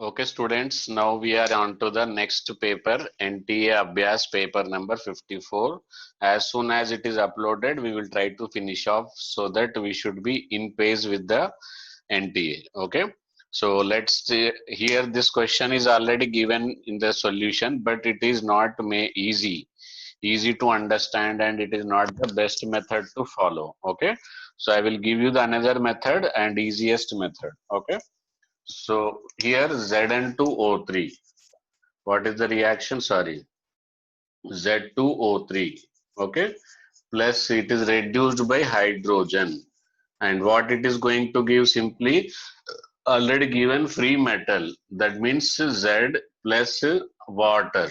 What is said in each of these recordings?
Okay, students, now we are on to the next paper, NTA Abhyas paper number 54. As soon as it is uploaded, we will try to finish off so that we should be in pace with the NTA. Okay, so let's see. Here this question is already given in the solution, but it is not easy to understand, and it is not the best method to follow. Okay, so I will give you the another method and easiest method. Okay. So here Zn2O3. What is the reaction? Sorry, Z2O3. Okay, plus it is reduced by hydrogen. And what it is going to give simply already given free metal. That means Z plus water.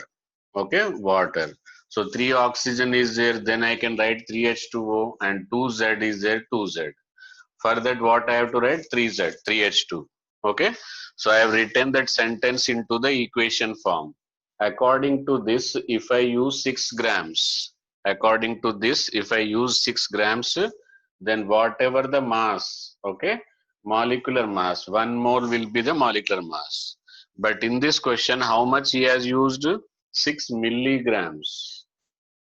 Okay, water. So 3 oxygen is there, then I can write 3H2O, and 2Z is there, 2Z. For that, what I have to write? 3Z, 3H2. Okay. So I have written that sentence into the equation form. According to this, if I use 6 grams, according to this, if I use 6 grams, then whatever the mass, okay, molecular mass, one mole will be the molecular mass. But in this question, how much he has used? 6 milligrams.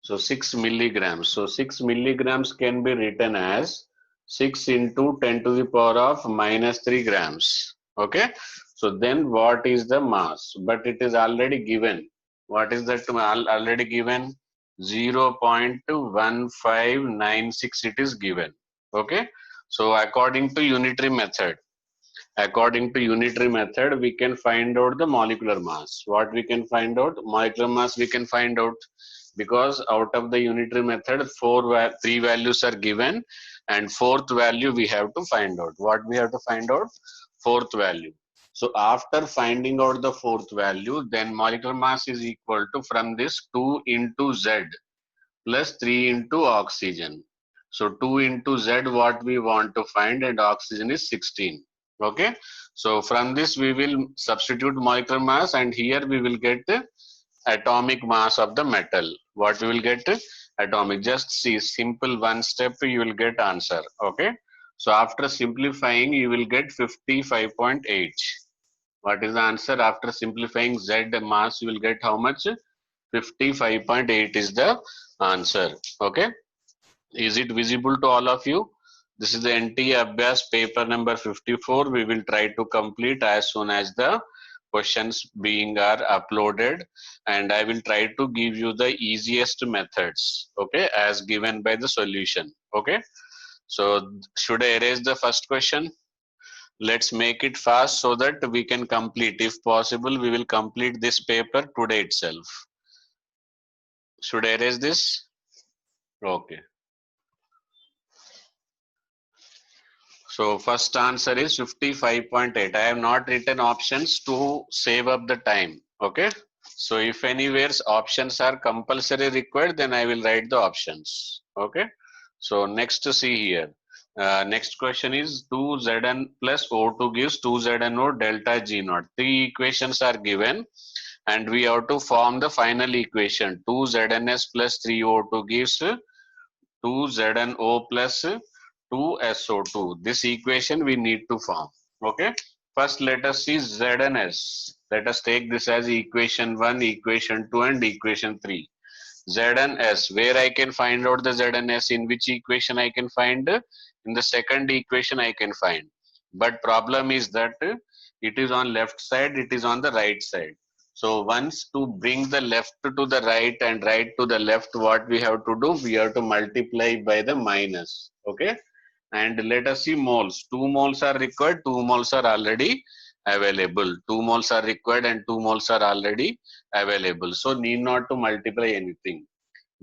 So 6 milligrams. So 6 milligrams can be written as 6 into 10 to the power of minus 3 grams. Okay. So then what is the mass? But it is already given. What is that already given? 0.1596 it is given. Okay. So according to unitary method, we can find out the molecular mass. What we can find out? Molecular mass we can find out, because out of the unitary method, three values are given, and fourth value we have to find out. What we have to find out? Fourth value. So after finding out the fourth value, then molecular mass is equal to, from this, 2 into Z plus 3 into oxygen. So 2 into Z what we want to find, and oxygen is 16. Okay. So from this we will substitute molecular mass, and here we will get atomic mass of the metal. What we will get? Atomic. Just see, simple one step you will get answer. Okay. So after simplifying you will get 55.8. What is the answer? After simplifying Z mass you will get how much? 55.8 is the answer. Okay. Is it visible to all of you? This is the NTA Abhyas paper number 54. We will try to complete as soon as the questions being are uploaded, and I will try to give you the easiest methods, okay, as given by the solution. Okay. So should I erase the first question? Let's make it fast so that we can complete. If possible, we will complete this paper today itself. Should I erase this? Okay. So first answer is 55.8. I have not written options to save up the time. Okay. So if anywhere options are compulsory required, then I will write the options. Okay. So next to see here. Next question is 2Zn plus O2 gives 2ZnO delta G naught. Three equations are given, and we have to form the final equation. 2ZnS plus 3O2 gives 2ZnO plus 2SO2. This equation we need to form. Okay. First, let us see ZnS. Let us take this as equation 1, equation 2, and equation 3. ZnS, where I can find out the ZnS, in which equation I can find? In the second equation I can find. But problem is that it is on left side, it is on the right side. So once to bring the left to the right and right to the left, what we have to do? We have to multiply by the minus. Okay. And let us see moles. 2 moles are required, 2 moles are already available. 2 moles are required and 2 moles are already available. So need not to multiply anything.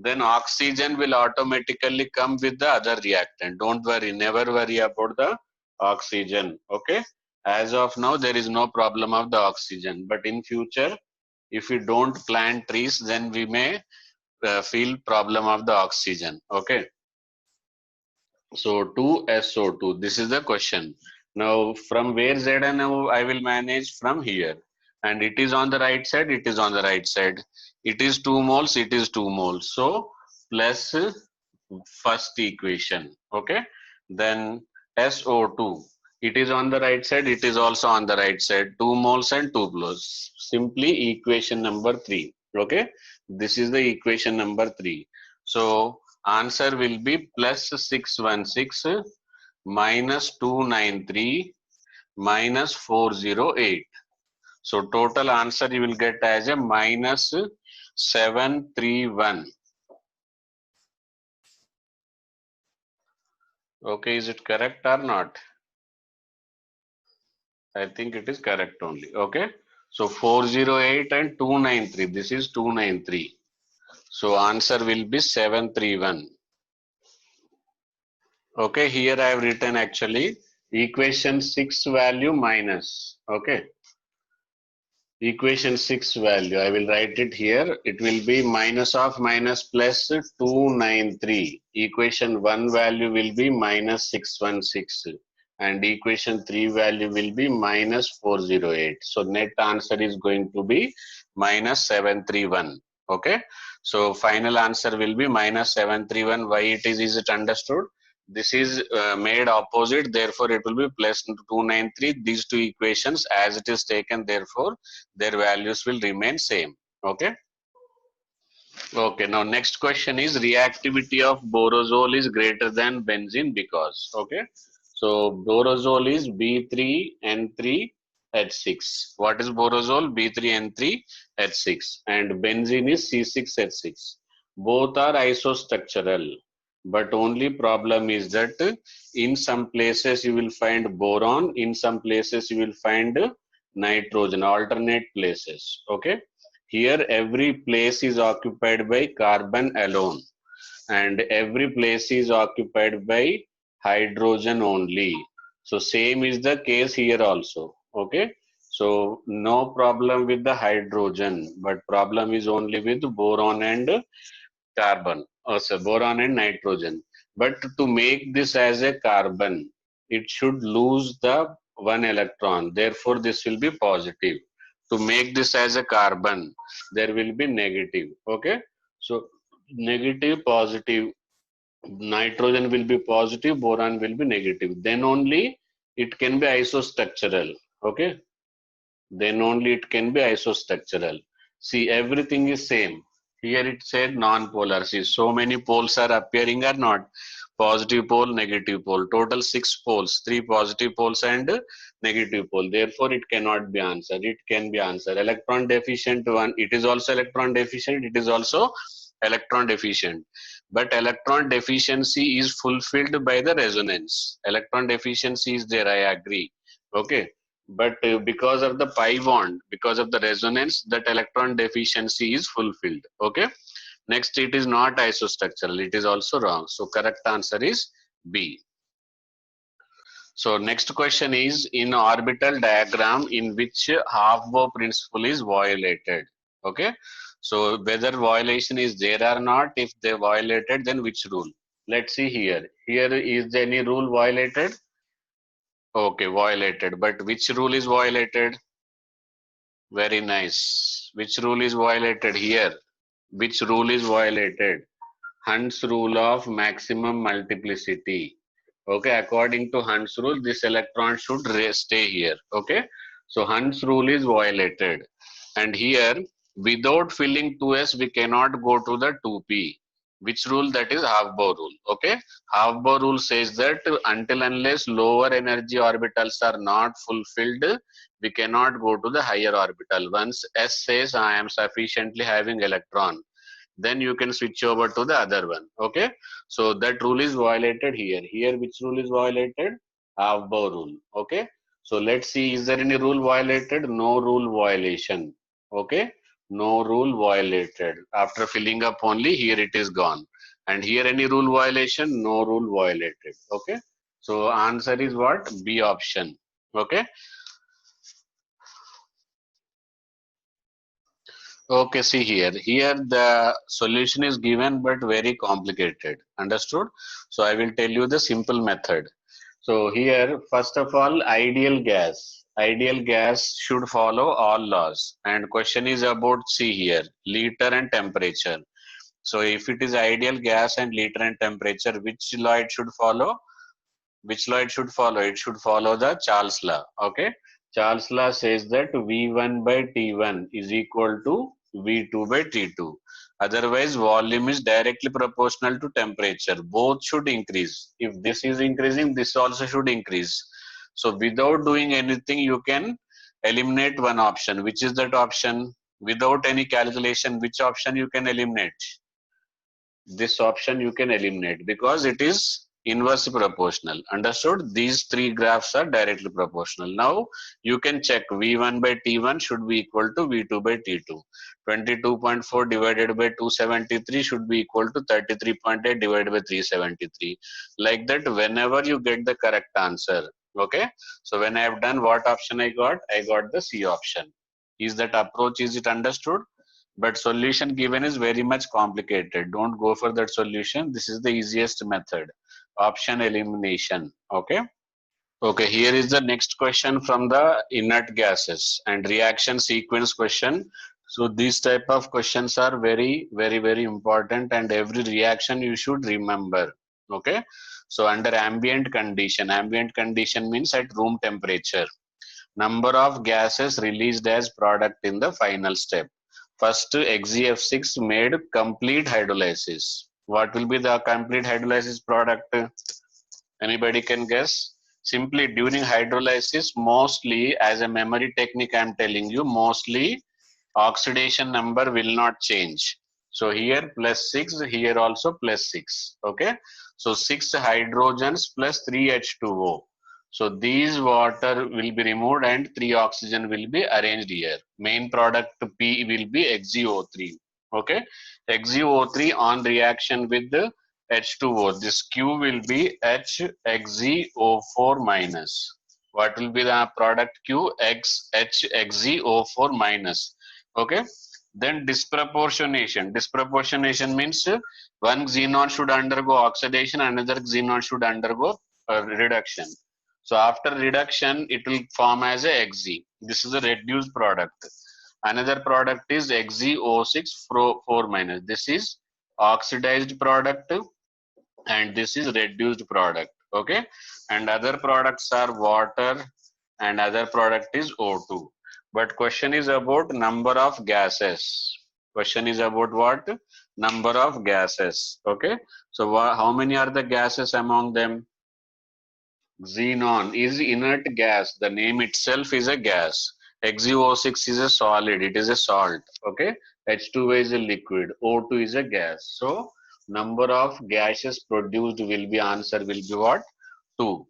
Then oxygen will automatically come with the other reactant. Don't worry, never worry about the oxygen. Okay. As of now, there is no problem of the oxygen. But in future, if we don't plant trees, then we may feel problem of the oxygen. Okay. So 2SO2, this is the question. Now from where ZnO I will manage? From here. And it is on the right side, it is on the right side. It is 2 moles, it is 2 moles. So plus first equation. Okay. Then SO2. It is on the right side, it is also on the right side. 2 moles and 2 moles. Simply equation number 3. Okay, this is the equation number 3. So answer will be plus 616 minus 293 minus 408. So total answer you will get as a minus 731. Okay, is it correct or not? I think it is correct only. Okay. So 408 and 293. This is 293. So answer will be 731. Okay. Here I have written actually equation 6 value minus. Okay. Equation 6 value. I will write it here. It will be minus of minus plus 293. Equation 1 value will be minus 616. And equation 3 value will be minus 408. So net answer is going to be minus 731. Okay. So final answer will be minus 731. Why is it understood? This is made opposite, therefore it will be plus 293. These two equations as it is taken, therefore their values will remain same. Okay. Okay, now next question is reactivity of borazole is greater than benzene because. Okay, so borazole is B3N3H6. What is borazole? B3N3H6 and benzene is C6H6. Both are isostructural, but only problem is that in some places you will find boron, in some places you will find nitrogen, alternate places. Okay, here every place is occupied by carbon alone and every place is occupied by hydrogen only. So same is the case here also. Okay. So no problem with the hydrogen, but problem is only with boron and carbon. Also boron and nitrogen. But to make this as a carbon, it should lose the one electron. Therefore, this will be positive. To make this as a carbon, there will be negative. Okay. So negative, positive, nitrogen will be positive, boron will be negative. Then only it can be isostructural. Okay. Then only it can be isostructural. See, everything is same. Here it said non-polar. See, so many poles are appearing or not. Positive pole, negative pole. Total 6 poles, 3 positive poles and negative pole. Therefore, it cannot be answered. It can be answered. Electron deficient one. It is also electron deficient. It is also electron deficient. But electron deficiency is fulfilled by the resonance. Electron deficiency is there. I agree. Okay, but because of the pi bond, because of the resonance, that electron deficiency is fulfilled. Okay, next it is not isostructural, it is also wrong, so correct answer is B. So next question is in orbital diagram in which half-bow principle is violated. Okay, so whether violation is there or not, if they violated, then which rule? Let's see here. Here is there any rule violated? Okay, violated, but which rule is violated? Very nice. Which rule is violated here? Which rule is violated? Hund's rule of maximum multiplicity. Okay, according to Hund's rule, this electron should stay here. Okay, so Hund's rule is violated. And here, without filling 2s, we cannot go to the 2p. Which rule? That is half-bow rule. Okay, half-bow rule says that until unless lower energy orbitals are not fulfilled, we cannot go to the higher orbital. Once S says I am sufficiently having electron, then you can switch over to the other one. Okay, so that rule is violated here. Here which rule is violated? Half-bow rule. Okay, so let's see, is there any rule violated? No rule violation. Okay, no rule violated. After filling up only, here it is gone. And here any rule violation? No rule violated. Okay, so answer is what? B option. Okay. Okay, see here. Here the solution is given but very complicated. Understood? So I will tell you the simple method. So here, first of all, ideal gas. Ideal gas should follow all laws. And question is about, see here, liter and temperature. So if it is ideal gas and liter and temperature, which law it should follow? Which law it should follow? It should follow the Charles law. Okay. Charles law says that V1 by T1 is equal to V2 by T2. Otherwise, volume is directly proportional to temperature. Both should increase. If this is increasing, this also should increase. So without doing anything, you can eliminate one option. Which is that option? Without any calculation, which option you can eliminate? This option you can eliminate because it is inversely proportional. Understood? These three graphs are directly proportional. Now you can check V1 by T1 should be equal to V2 by T2. 22.4 divided by 273 should be equal to 33.8 divided by 373. Like that, whenever you get the correct answer. Okay. So when I have done, what option I got? I got the C option. Is that approach? Is it understood? But solution given is very much complicated. Don't go for that solution. This is the easiest method. Option elimination. Okay. Okay, here is the next question from the inert gases and reaction sequence question. So these type of questions are very important, and every reaction you should remember. Okay. So under ambient condition means at room temperature. Number of gases released as product in the final step. First, XeF6 made complete hydrolysis. What will be the complete hydrolysis product? Anybody can guess? Simply during hydrolysis, mostly as a memory technique, I'm telling you, mostly oxidation number will not change. So here +6, here also +6. Okay. So 6 hydrogens plus 3 H2O. So these water will be removed and 3 oxygen will be arranged here. Main product P will be XeO3. Okay. XeO3 on reaction with the H2O. This Q will be HXeO4 minus. What will be the product Q? HXeO4 minus. Okay. Then disproportionation. Disproportionation means one xenon should undergo oxidation, another xenon should undergo reduction. So after reduction, it will form as a Xe. This is a reduced product. Another product is XeO6 4 minus. This is oxidized product and this is reduced product. Okay. And other products are water and other product is O2. But question is about number of gases. Question is about what? Number of gases. Okay. So how many are the gases among them? Xenon is inert gas. The name itself is a gas. XeO6 is a solid. It is a salt. Okay. H2O is a liquid. O2 is a gas. So number of gases produced will be answer will be what? 2.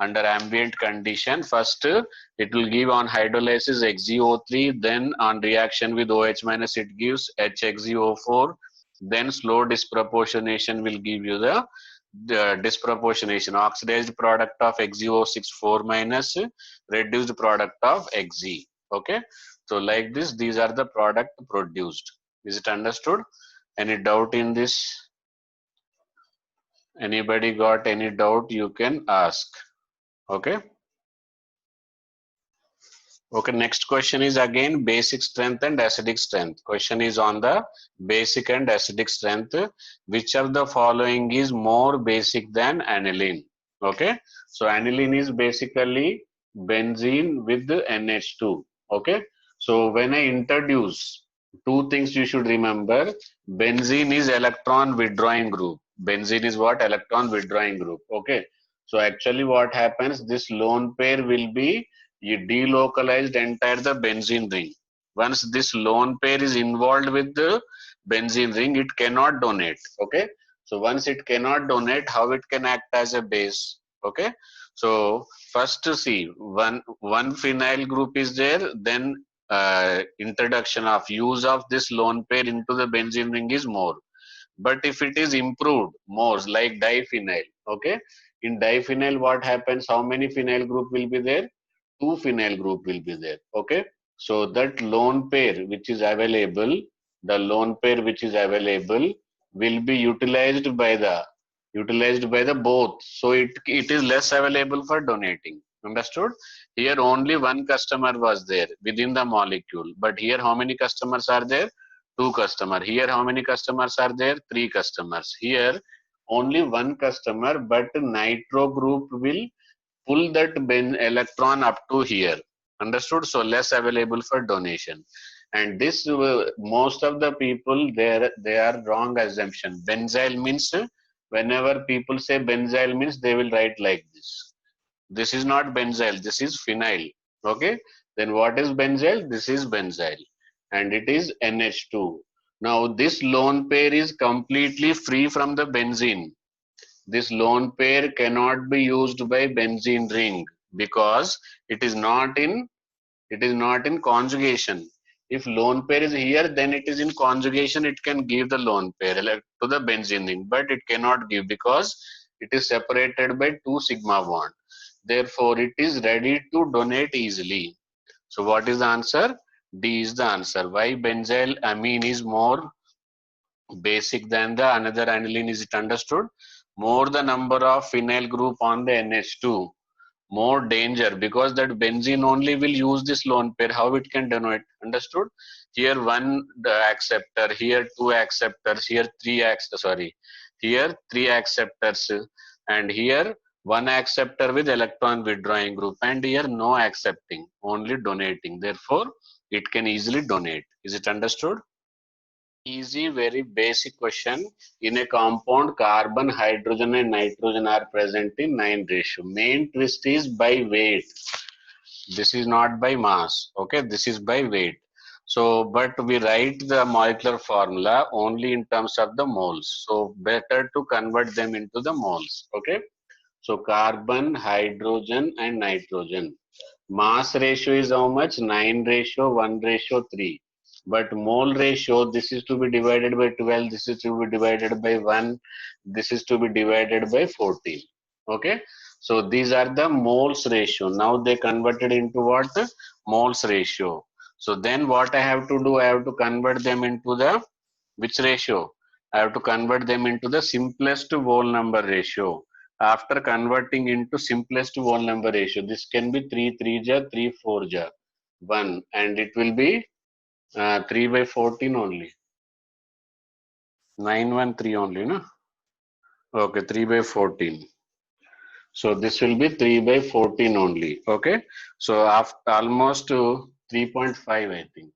Under ambient condition, first it will give on hydrolysis XeO3, then on reaction with OH minus it gives HXeO4, then slow disproportionation will give you the disproportionation, oxidized product of XeO6 4 minus reduced product of Xe. Okay. So like this, these are the product produced. Is it understood? Any doubt in this? Anybody got any doubt? You can ask. Okay. Okay, next question is again basic strength and acidic strength. Question is on the basic and acidic strength. Which of the following is more basic than aniline? Okay, so aniline is basically benzene with the NH2. Okay, so when I introduce two things you should remember. Benzene is electron withdrawing group. Benzene is what? Electron withdrawing group. Okay, so actually what happens, this lone pair will be you delocalized entire the benzene ring. Once this lone pair is involved with the benzene ring, it cannot donate. Okay. So once it cannot donate, how it can act as a base? Okay. So first to see one phenyl group is there, then introduction of use of this lone pair into the benzene ring is more. But if it is improved more like diphenyl, okay, in diphenyl what happens? How many phenyl group will be there? 2 phenyl group will be there. Okay. So that lone pair which is available, the lone pair which is available will be utilized by the both. So it is less available for donating. Understood? Here only one customer was there within the molecule. But here how many customers are there? 2 customers. Here how many customers are there? 3 customers. Here only one customer, but nitro group will pull that electron up to here. Understood? So less available for donation. And this most of the people they are wrong assumption. Benzyl means whenever people say benzyl means they will write like this. This is not benzyl. This is phenyl. Okay. Then what is benzyl? This is benzyl, and it is NH2. Now this lone pair is completely free from the benzene. This lone pair cannot be used by benzene ring because it is not in conjugation. If lone pair is here, then it is in conjugation. It can give the lone pair to the benzene ring, but it cannot give because it is separated by 2 sigma bond. Therefore, it is ready to donate easily. So, what is the answer? D is the answer. Why benzyl amine is more basic than the another aniline? Is it understood? More the number of phenyl group on the NH2, more danger, because that benzene only will use this lone pair. How it can denote? Understood? Here one acceptor, here two acceptors, here here three acceptors, and here one acceptor with electron withdrawing group, and here no accepting, only donating. Therefore, it can easily donate. Is it understood? Easy, very basic question. In a compound, carbon, hydrogen, and nitrogen are present in 9 ratio. Main twist is by weight. This is not by mass. Okay, this is by weight. So, but we write the molecular formula only in terms of the moles. So, better to convert them into the moles. Okay. So, carbon, hydrogen, and nitrogen. Mass ratio is how much? 9 ratio, 1 ratio, 3. But mole ratio, this is to be divided by 12, this is to be divided by 1, this is to be divided by 14. Okay. So these are the moles ratio. Now they converted into what? Moles ratio. So then what I have to do? I have to convert them into the which ratio? I have to convert them into the simplest whole number ratio. After converting into simplest whole number ratio, this can be 3 3 ja, 3 4 ja, 1, and it will be 3 by 14 only. 913 only, no? Okay, 3 by 14. So this will be 3 by 14 only. Okay. So after almost 3.5, I think.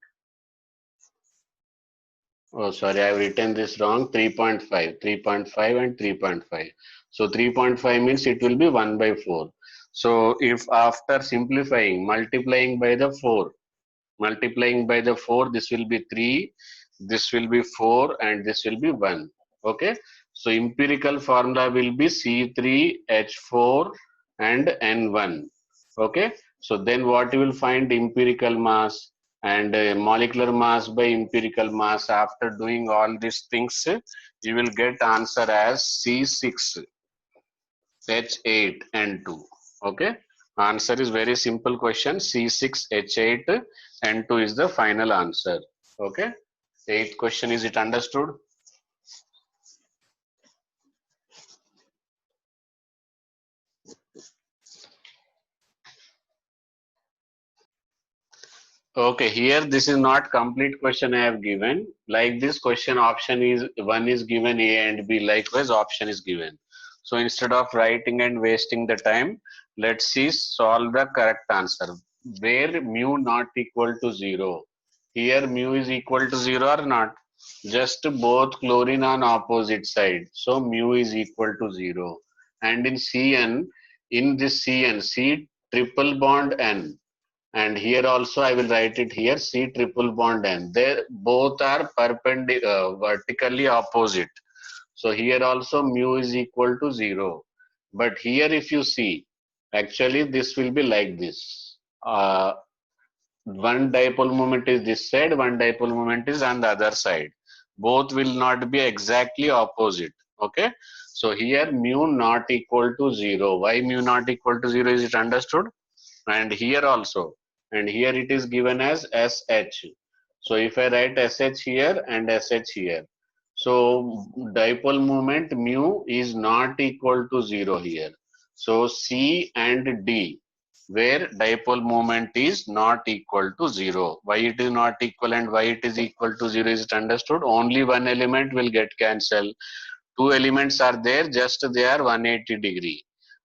Oh, sorry, I've written this wrong. 3.5, 3.5 and 3.5. So 3.5 means it will be 1 by 4. So if after simplifying, multiplying by the 4, this will be 3, this will be 4, and this will be 1. Okay. So empirical formula will be C3H4 and N1. Okay. So then what you will find? Empirical mass and molecular mass by empirical mass. After doing all these things, you will get answer as C6H8N2. Okay. Answer is very simple question. C6H8N2 is the final answer. Okay. Eighth question, is it understood? Okay, here this is not complete question I have given. Like this question option is one is given A and B, likewise option is given. So instead of writing and wasting the time, let's see solve the correct answer. Where mu not equal to 0? Here mu is equal to 0 or not? Just both chlorine on opposite side. So mu is equal to 0. And in Cn, in this Cn, C triple bond N, and here also I will write it here, C triple bond N. They both are perpendicular, vertically opposite. So here also mu is equal to 0. But here if you see, actually this will be like this. One dipole moment is this side, one dipole moment is on the other side. Both will not be exactly opposite. Okay. So here mu not equal to 0. Why mu not equal to 0? Is it understood? And here also, and here it is given as SH. So if I write SH here and SH here, so dipole moment mu is not equal to 0 here. So C and D, where dipole moment is not equal to 0. Why it is not equal and why it is equal to 0 is it understood? Only one element will get cancelled. two elements are there, just they are 180 degree.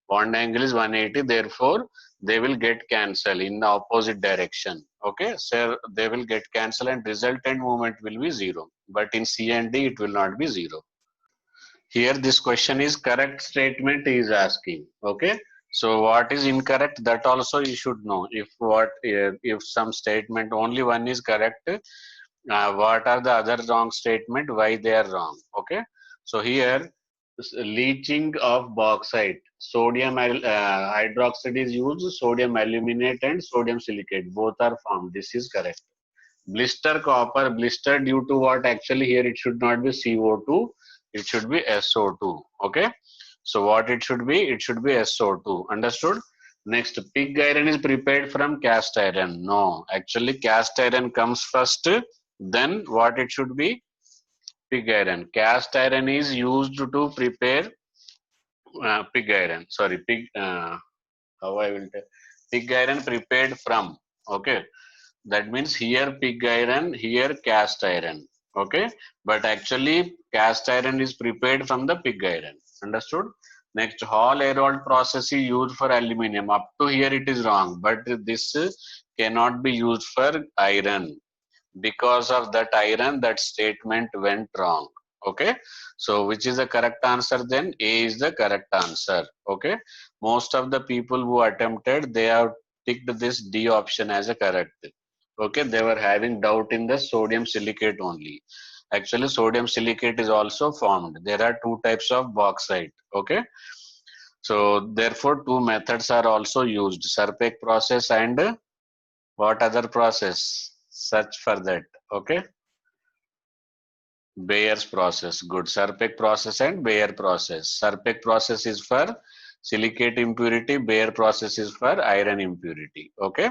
Bond angle is 180, therefore they will get cancel in the opposite direction. Okay, so they will get cancel and resultant moment will be 0. But in C and D it will not be 0. Here this question is correct statement he is asking. Okay, so what is incorrect, that also you should know. If some statement only one is correct, what are the other wrong statement, why they are wrong. Okay, so here leaching of bauxite, sodium hydroxide is used, sodium aluminate and sodium silicate both are formed. This is correct. Blister copper, blister due to what, actually here it should not be CO2, it should be SO2. Okay, so what it should be, it should be SO2. Understood? Next, pig iron is prepared from cast iron. No, actually cast iron comes first, then what it should be, pig iron. Cast iron is used to prepare pig iron. Sorry, how I will tell, pig iron prepared from. Okay, that means here pig iron, here cast iron. Okay, but actually cast iron is prepared from the pig iron. Understood? Next, Hall Herold process is used for aluminium. Up to here it is wrong, but this cannot be used for iron. Because of that iron, that statement went wrong. Okay, so which is the correct answer then? A is the correct answer. Okay, most of the people who attempted, they have ticked this D option as a correct. Okay, they were having doubt in the sodium silicate only. Actually sodium silicate is also formed. There are two types of bauxite. Okay, so therefore two methods are also used, Serpek process and what other process? Search for that. Okay, Bayer's process. Good. Serpek process and Bayer process. Serpek process is for silicate impurity. Bayer process is for iron impurity. Okay.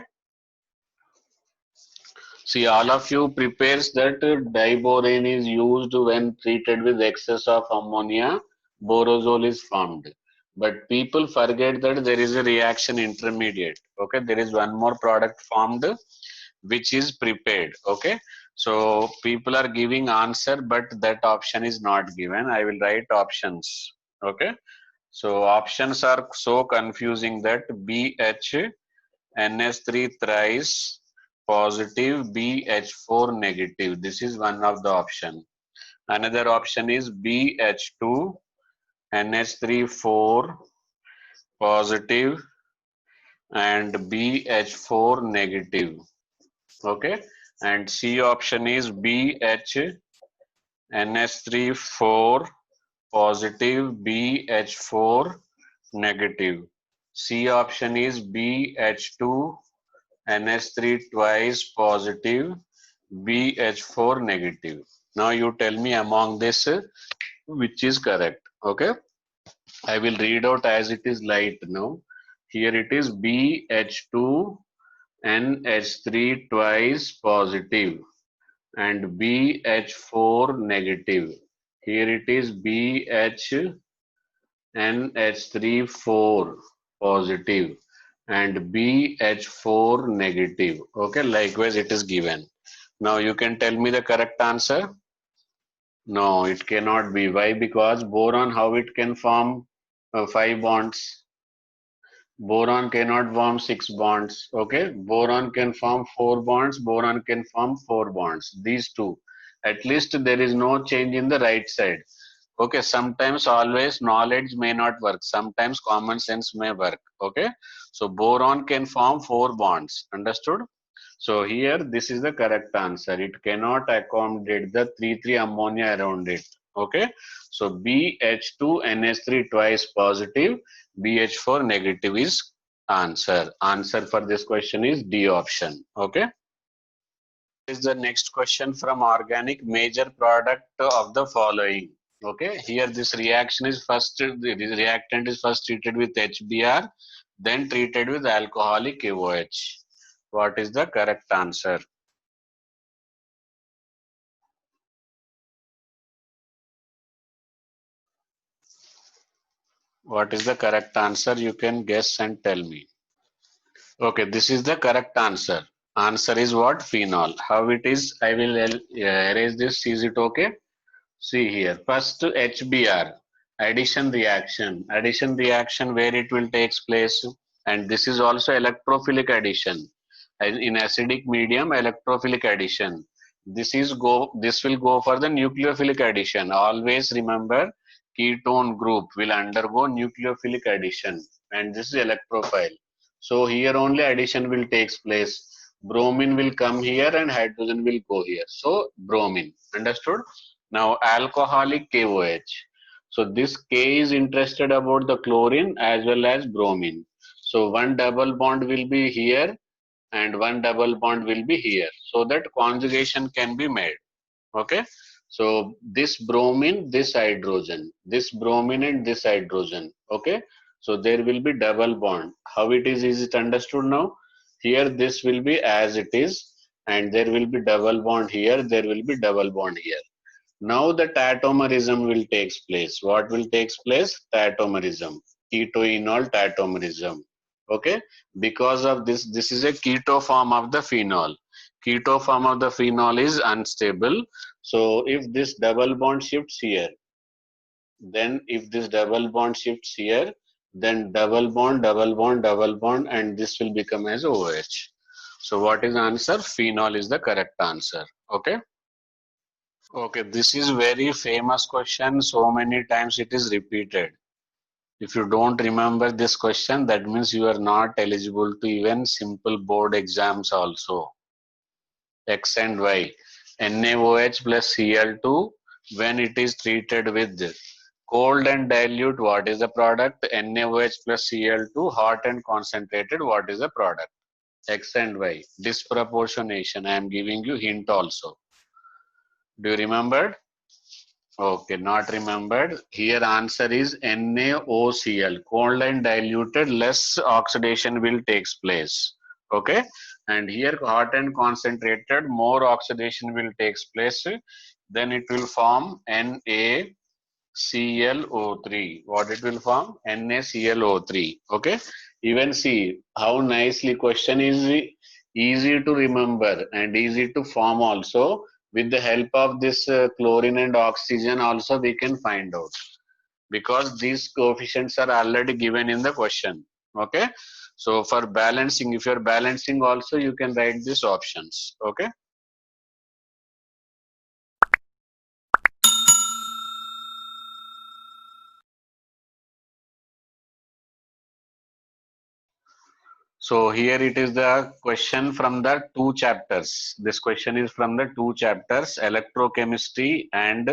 See, all of you prepares that diborane is used when treated with excess of ammonia. Borosol is formed. But people forget that there is a reaction intermediate. Okay. There is one more product formed which is prepared. Okay, so people are giving answer, but that option is not given. I will write options. Okay, so options are so confusing that BHNS3 thrice positive, BH4 negative. This is one of the option. Another option is BH2 NH3 4 positive and BH4 negative. Okay, and C option is BHNS3 4 positive, BH4 negative. C option is BH2 NH3 twice positive, BH4 negative. Now you tell me among this which is correct. Okay, I will read out as it is light now. Here it is BH2 NH3 twice positive and BH4 negative. Here it is BHNH3 4 positive and BH4 negative. Okay, likewise it is given. Now you can tell me the correct answer. No, it cannot be. Why? Because boron, how it can form 5 bonds? Boron cannot form 6 bonds. Okay, boron can form 4 bonds, boron can form 4 bonds. These two, at least there is no change in the right side. Okay, sometimes always knowledge may not work, sometimes common sense may work. Okay, so boron can form 4 bonds. Understood? So here this is the correct answer. It cannot accommodate the 3,3 ammonia around it. Okay, so BH2NH3 twice positive, BH4 negative is answer. Answer for this question is D option. Okay. Is the next question from organic, major product of the following. Okay, here this reaction is first, the reactant is first treated with HBr, then treated with alcoholic KOH. What is the correct answer? What is the correct answer? You can guess and tell me. Okay, this is the correct answer. Answer is what? Phenol. How it is? I will erase this. Is it okay? See here, first HBr, addition reaction where it will takes place, and this is also electrophilic addition. And in acidic medium, electrophilic addition. This will go for the nucleophilic addition. Always remember, ketone group will undergo nucleophilic addition, and this is electrophile. So here only addition will takes place. Bromine will come here and hydrogen will go here. So bromine, understood? Now alcoholic KOH. So this K is interested about the chlorine as well as bromine. So one double bond will be here and one double bond will be here, so that conjugation can be made. Okay. So this bromine, this hydrogen, this bromine and this hydrogen. Okay. So there will be double bond. How it is it understood now? Here this will be as it is, and there will be double bond here, there will be double bond here. Now the tautomerism will takes place. What will takes place? Tautomerism, ketoenol tautomerism. Okay, because of this is a keto form of the phenol. Keto form of the phenol is unstable. So if this double bond shifts here, then if this double bond shifts here, then double bond, double bond, double bond, and this will become as OH. So what is the answer? Phenol is the correct answer. Okay. Okay, this is very famous question. So many times it is repeated. If you don't remember this question, that means you are not eligible to even simple board exams also. X and Y. NaOH plus Cl2 when it is treated with cold and dilute, what is the product? NaOH plus Cl2, hot and concentrated, what is the product? X and Y. Disproportionation. I am giving you hint also. Do you remember? Okay, not remembered. Here answer is NaOCl. Cold and diluted, less oxidation will takes place. Okay, and here hot and concentrated, more oxidation will takes place. Then it will form NaClO3. What it will form? NaClO3. Okay, even see how nicely question is easy to remember and easy to form also. With the help of this chlorine and oxygen also we can find out, because these coefficients are already given in the question. Okay, so for balancing, if you're balancing also, you can write these options. Okay. So here it is the question from the two chapters. This question is from the two chapters, electrochemistry and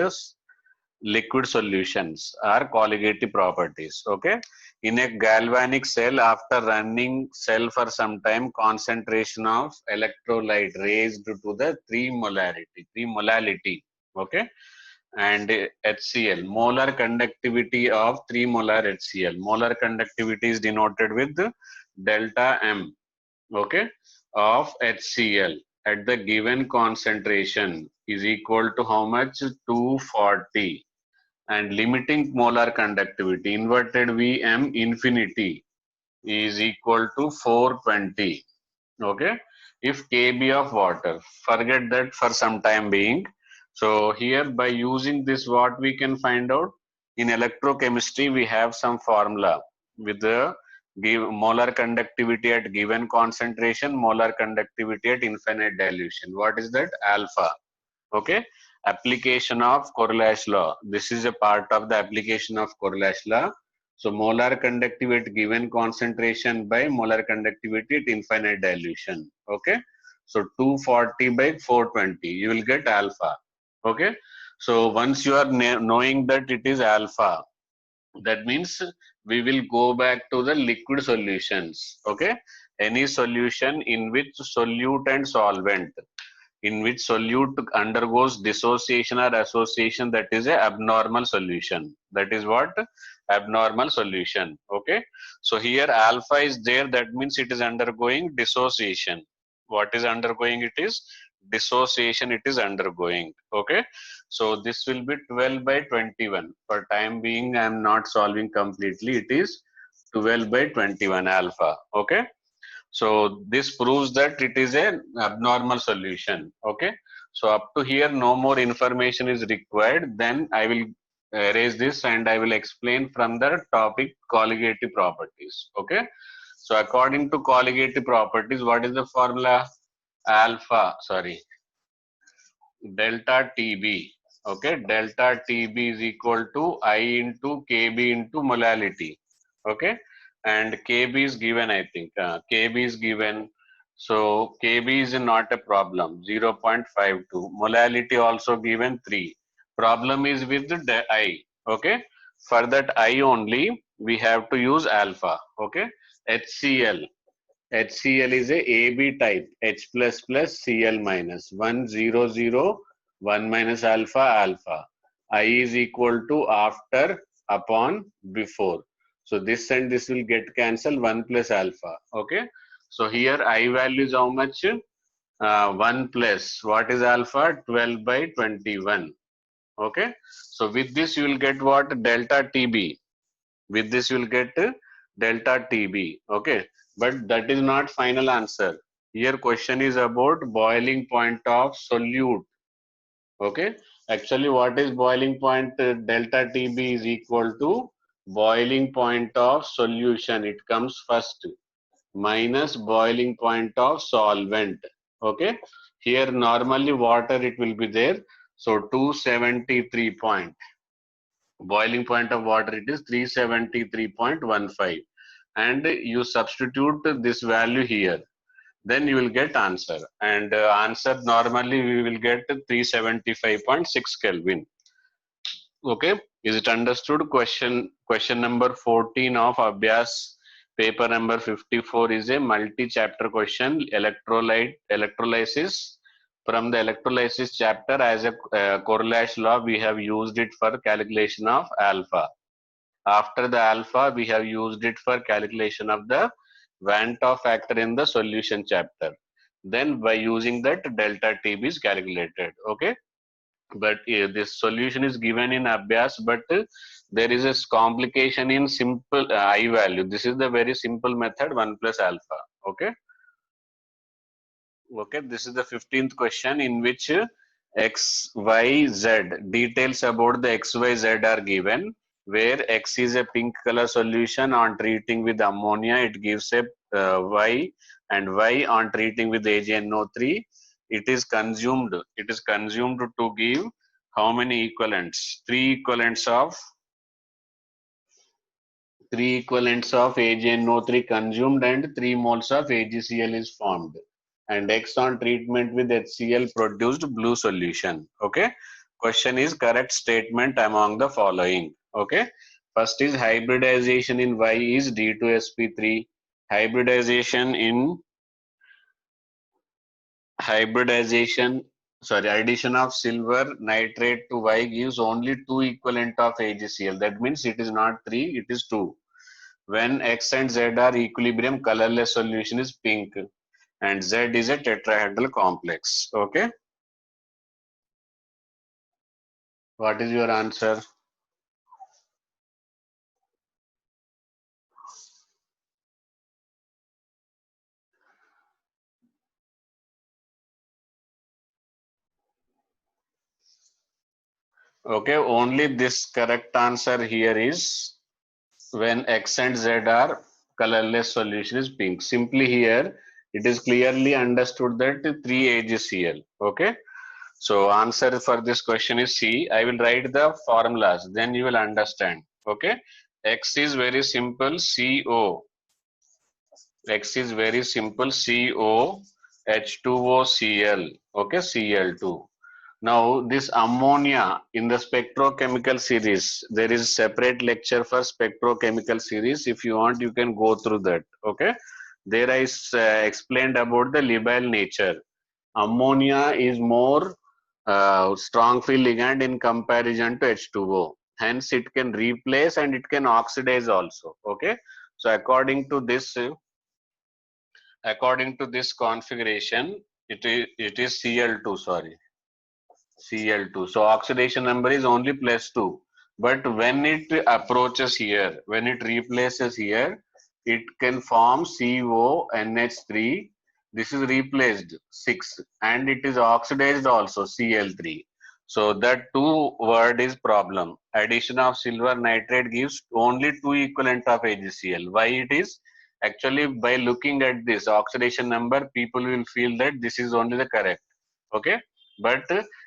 liquid solutions are colligative properties. Okay, in a galvanic cell, after running cell for some time, concentration of electrolyte raised to the 3 molality. Okay, and HCl, molar conductivity of 3 molar HCl. Molar conductivity is denoted with delta M. Okay, of HCl at the given concentration is equal to how much? 240. And limiting molar conductivity, inverted Vm infinity, is equal to 420. Okay, if kb of water, forget that for some time being. So here by using this, what we can find out? In electrochemistry we have some formula with the give molar conductivity at given concentration, molar conductivity at infinite dilution. What is that? Alpha. Okay, application of Correlash law. This is a part of the application of Correlash law. So molar conductivity given concentration by molar conductivity at infinite dilution. Okay, so 240 by 420, you will get alpha. Okay, so once you are knowing that it is alpha, that means we will go back to the liquid solutions. Okay, any solution in which solute and solvent, in which solute undergoes dissociation or association, that is a abnormal solution. That is what? Abnormal solution. Okay, so here alpha is there, that means it is undergoing dissociation. What is undergoing? It is dissociation, it is undergoing. Okay, so this will be 12 by 21. For time being I am not solving completely. It is 12 by 21 alpha. Okay, so this proves that it is an abnormal solution. Okay, So up to here, no more information is required. Then I will erase this and I will explain from the topic colligative properties. Okay. So according to colligative properties, what is the formula? Delta TB. Okay. Delta TB is equal to I into KB into molality. Okay. And KB is given, I think. KB is given. So KB is not a problem, 0.52. Molality also given 3. Problem is with the I. Okay. For that I only, we have to use alpha. Okay. HCl. HCl is a AB type, H plus plus Cl minus 1 0 0 1 minus alpha alpha. I is equal to after upon before. So this and this will get cancelled 1 plus alpha. Okay. So here I value is how much? 1 plus what is alpha? 12 by 21. Okay. So with this you will get what? Delta TB. With this you will get delta TB. Okay. But that is not final answer. Here question is about boiling point of solute. Okay. Actually what is boiling point? Delta TB is equal to boiling point of solution. It comes first minus boiling point of solvent. Okay. Here normally water it will be there. So 273 point. Boiling point of water it is 373.15 and you substitute this value here, then you will get answer, and answer normally we will get 375.6 Kelvin. Okay, is it understood? Question number 14 of Abhyas paper number 54 is a multi-chapter question, electrolysis. From the electrolysis chapter, as a Correlash law, we have used it for calculation of alpha. After the alpha, we have used it for calculation of the Van 't Hoff factor in the solution chapter. Then by using that, delta TB is calculated. Okay. But this solution is given in Abhyas, but there is a complication in simple I value. This is the very simple method, 1 plus alpha. Okay. Okay, this is the 15th question in which X, Y, Z, details about the X, Y, Z are given, where X is a pink color solution. On treating with ammonia, it gives a Y, and Y on treating with AgNO3, it is consumed to give how many equivalents? Three equivalents of AgNO3 consumed and 3 moles of AgCl is formed, and X on treatment with HCl produced blue solution. Okay. Question is correct statement among the following. Okay. First is hybridization in Y is D2sp3. Addition of silver nitrate to Y gives only 2 equivalent of AgCl. That means it is not 3, it is 2. When X and Z are equilibrium, colorless solution is pink, and Z is a tetrahedral complex. Okay. What is your answer? Okay, only this correct answer here is when X and Z are colorless, solution is pink. Simply here, it is clearly understood that 3 AgCl. Okay. So answer for this question is C. I will write the formulas, then you will understand. Okay. X is very simple, CO. X is very simple, CO, H2O, Cl. Okay, Cl2. Now this ammonia in the spectrochemical series, there is separate lecture for spectrochemical series. If you want, you can go through that. Okay. There I explained about the labile nature. Ammonia is more strong field ligand in comparison to H2O. Hence it can replace and it can oxidize also. Okay. So according to this configuration, it is Cl2, sorry. Cl2. So oxidation number is only +2. But when it approaches here, when it replaces here, it can form CONH3 This is replaced 6 and it is oxidized also Cl3. So that two word is problem. Addition of silver nitrate gives only two equivalent of AgCl. Why it is? Actually, by looking at this oxidation number, people will feel that this is only the correct. Okay, but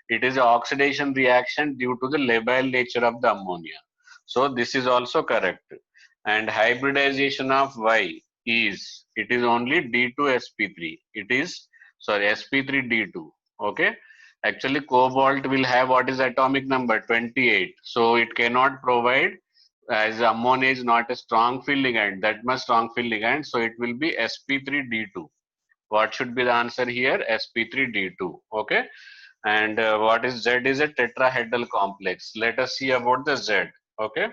it is an oxidation reaction due to the labile nature of the ammonia. So this is also correct. And hybridization of Y is, it is only D2sp3. It is, sorry, sp3d2. Okay, actually cobalt will have what is atomic number 28, so it cannot provide, as ammonia is not a strong field ligand, that much strong field ligand, so it will be sp3d2. What should be the answer here? sp3d2. Okay, and what is Z is a tetrahedral complex. Let us see about the Z. Okay,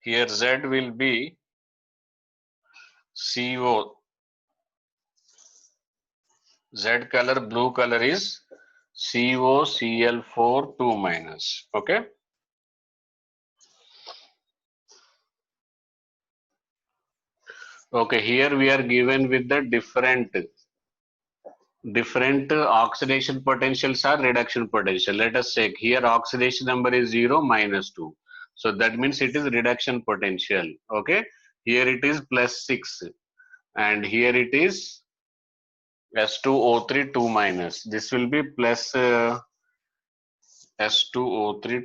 here Z will be CO. Z color, blue color is COCl4 2 minus. Okay. Okay, here we are given with the different oxidation potentials or reduction potential. Let us check. Here oxidation number is 0 minus 2. So that means it is reduction potential. Okay. Here it is plus 6 and here it is S2O3 2 minus. This will be plus S2O3.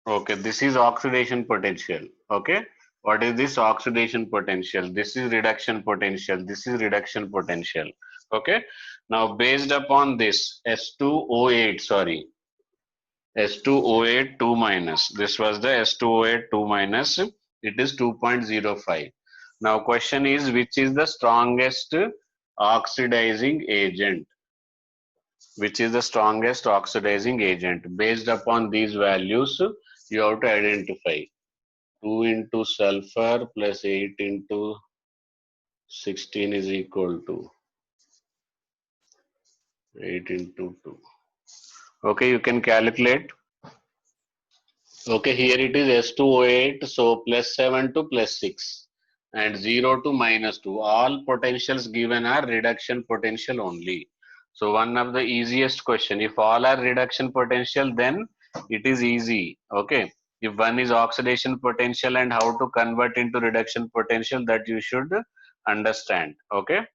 Okay, this is oxidation potential. Okay, what is this oxidation potential? This is reduction potential. This is reduction potential. Okay, now based upon this S2O8, sorry, S2O8 2 minus. This was the S2O8 2 minus. It is 2.05. Now question is, which is the strongest oxidizing agent? Which is the strongest oxidizing agent? Based upon these values, you have to identify. 2 into sulfur plus 8 into 16 is equal to 8 into 2. Okay, you can calculate. Okay, here it is S2O8, so plus 7 to plus 6 and 0 to minus 2. All potentials given are reduction potential only. So one of the easiest question, if all are reduction potential, then it is easy. Okay, if one is oxidation potential and how to convert into reduction potential, that you should understand. Okay.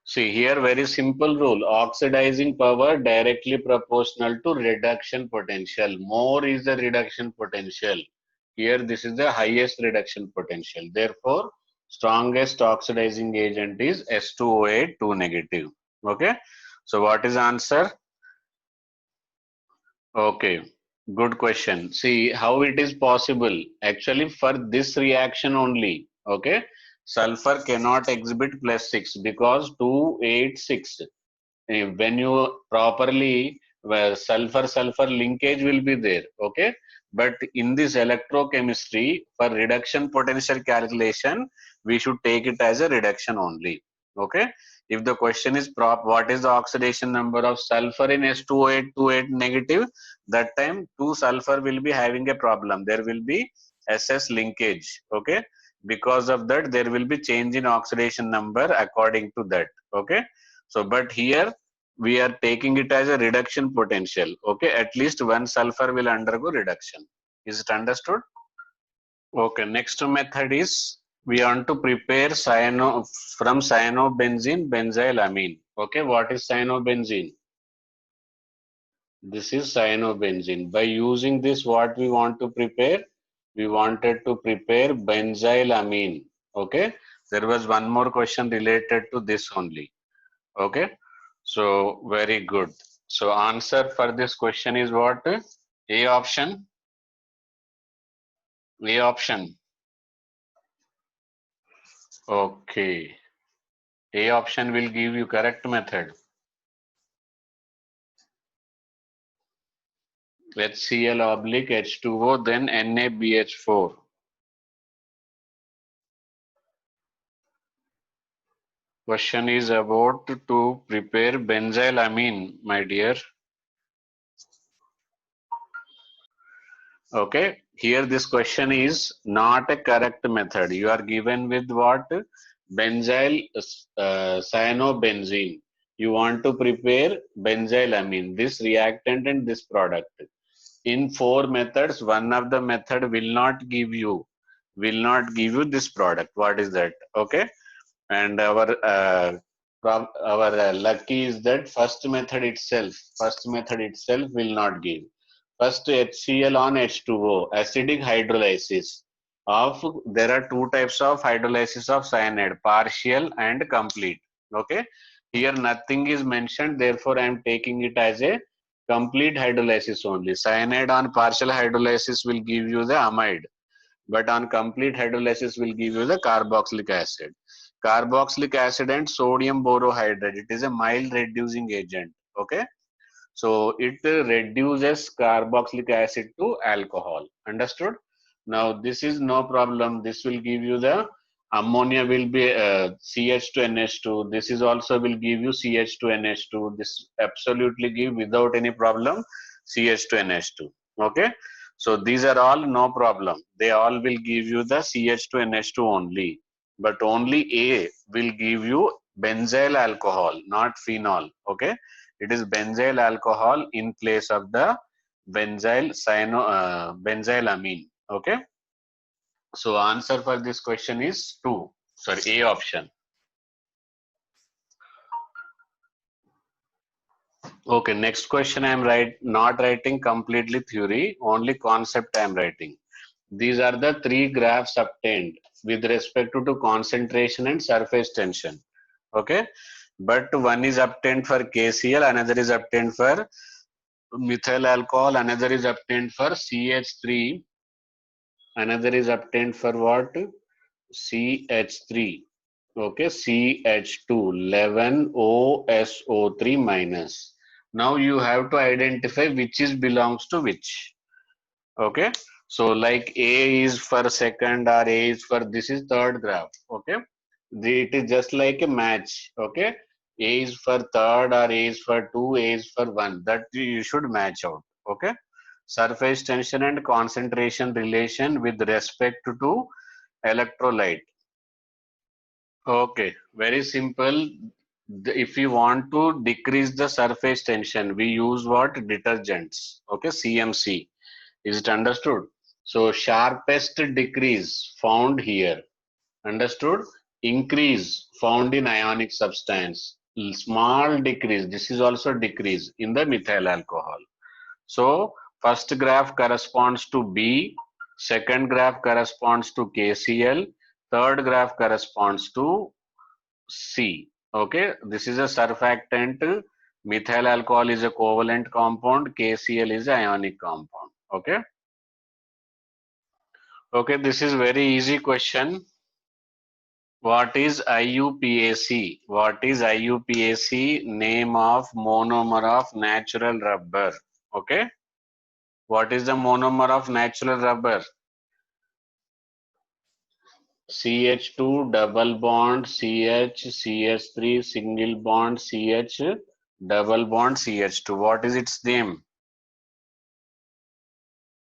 See here, very simple rule. Oxidizing power directly proportional to reduction potential. More is the reduction potential. Here, this is the highest reduction potential. Therefore, strongest oxidizing agent is S2O8 2 negative. Okay. So, what is answer? Okay. Good question. See how it is possible. Actually, for this reaction only. Okay. Sulfur cannot exhibit plus 6 because 286. When you properly, well, sulfur sulfur linkage will be there. Okay, but in this electrochemistry, for reduction potential calculation, we should take it as a reduction only. Okay, if the question is what is the oxidation number of sulfur in S2O8 28 negative, that time 2 sulfur will be having a problem. There will be SS linkage. Okay, because of that there will be change in oxidation number according to that. Okay, so but here we are taking it as a reduction potential. Okay, at least one sulfur will undergo reduction. Is it understood? Okay, next method is we want to prepare from cyanobenzene benzyl amine. Okay, what is cyanobenzene? This is cyanobenzene. By using this, what we want to prepare? We wanted to prepare benzyl amine. Okay, there was one more question related to this only. Okay, so very good. So answer for this question is what? A option. A option. Okay. A option will give you correct method. HCl oblique H2O then NaBH4. Question is about to prepare benzyl amine, my dear. Okay, here this question is not a correct method. You are given with what? Benzyl cyanobenzene. You want to prepare benzylamine, this reactant and this product. In four methods, one of the method will not give you this product. What is that? Okay, and our lucky is that first method itself will not give. First HCl on H2O, acidic hydrolysis of, there are two types of hydrolysis of cyanide, partial and complete. Okay, here nothing is mentioned, therefore I am taking it as a complete hydrolysis only. Cyanide on partial hydrolysis will give you the amide, but on complete hydrolysis will give you the carboxylic acid. Carboxylic acid and sodium borohydride, it is a mild reducing agent. Okay, so it reduces carboxylic acid to alcohol. Understood? Now this is no problem. This will give you the ammonia will be CH2NH2. This is also will give you CH2NH2. This absolutely give without any problem CH2NH2. Okay. So these are all no problem. They all will give you the CH2NH2 only. But only A will give you benzyl alcohol, not phenol. Okay. It is benzyl alcohol in place of the benzylamine. Okay. So answer for this question is 2. Sorry, A option. Okay, next question I am not writing completely theory, only concept I am writing. These are the three graphs obtained with respect to concentration and surface tension. Okay, but one is obtained for KCl, another is obtained for methyl alcohol, another is obtained for CH3, another is obtained for what? CH3. Okay, CH2, 11OSO3 minus. Now you have to identify which is belongs to which. Okay, so like A is for second or A is for, this is third graph. Okay, it is just like a match. Okay, A is for third or A is for 2, A is for 1, that you should match out. Okay, surface tension and concentration relation with respect to electrolyte. Okay, very simple. If you want to decrease the surface tension, we use what? Detergents. Okay, CMC. Is it understood? So sharpest decrease found here. Understood? Increase found in ionic substance. Small decrease. This is also decrease in the methyl alcohol. So first graph corresponds to B. Second graph corresponds to KCl. Third graph corresponds to C. Okay, this is a surfactant. Methyl alcohol is a covalent compound. KCl is an ionic compound. Okay. Okay, this is very easy question. What is IUPAC? What is IUPAC? Name of monomer of natural rubber. Okay. What is the monomer of natural rubber? CH2 double bond CH, CH3 single bond CH, double bond CH2. What is its name?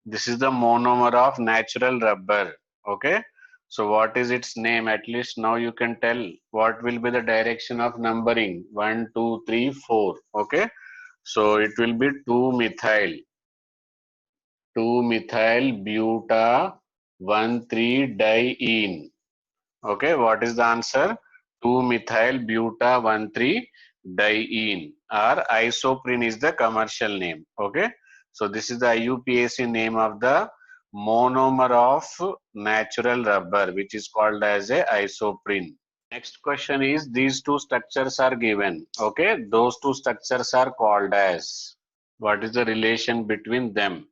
This is the monomer of natural rubber. Okay. So what is its name? At least now you can tell what will be the direction of numbering. 1, 2, 3, 4. Okay. So it will be 2-methyl. 2-methyl buta 1,3-diene. Okay, what is the answer? 2-methyl buta 1,3-diene, or isoprene is the commercial name. Okay, so this is the IUPAC name of the monomer of natural rubber, which is called as a isoprene. Next question is, these two structures are given. Okay, those two structures are called as, what is the relation between them?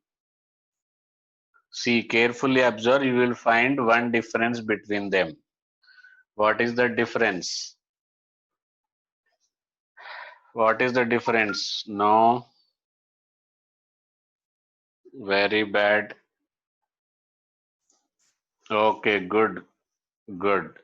See, carefully observe, you will find one difference between them. What is the difference? What is the difference? No. Very bad. Okay, good. Good.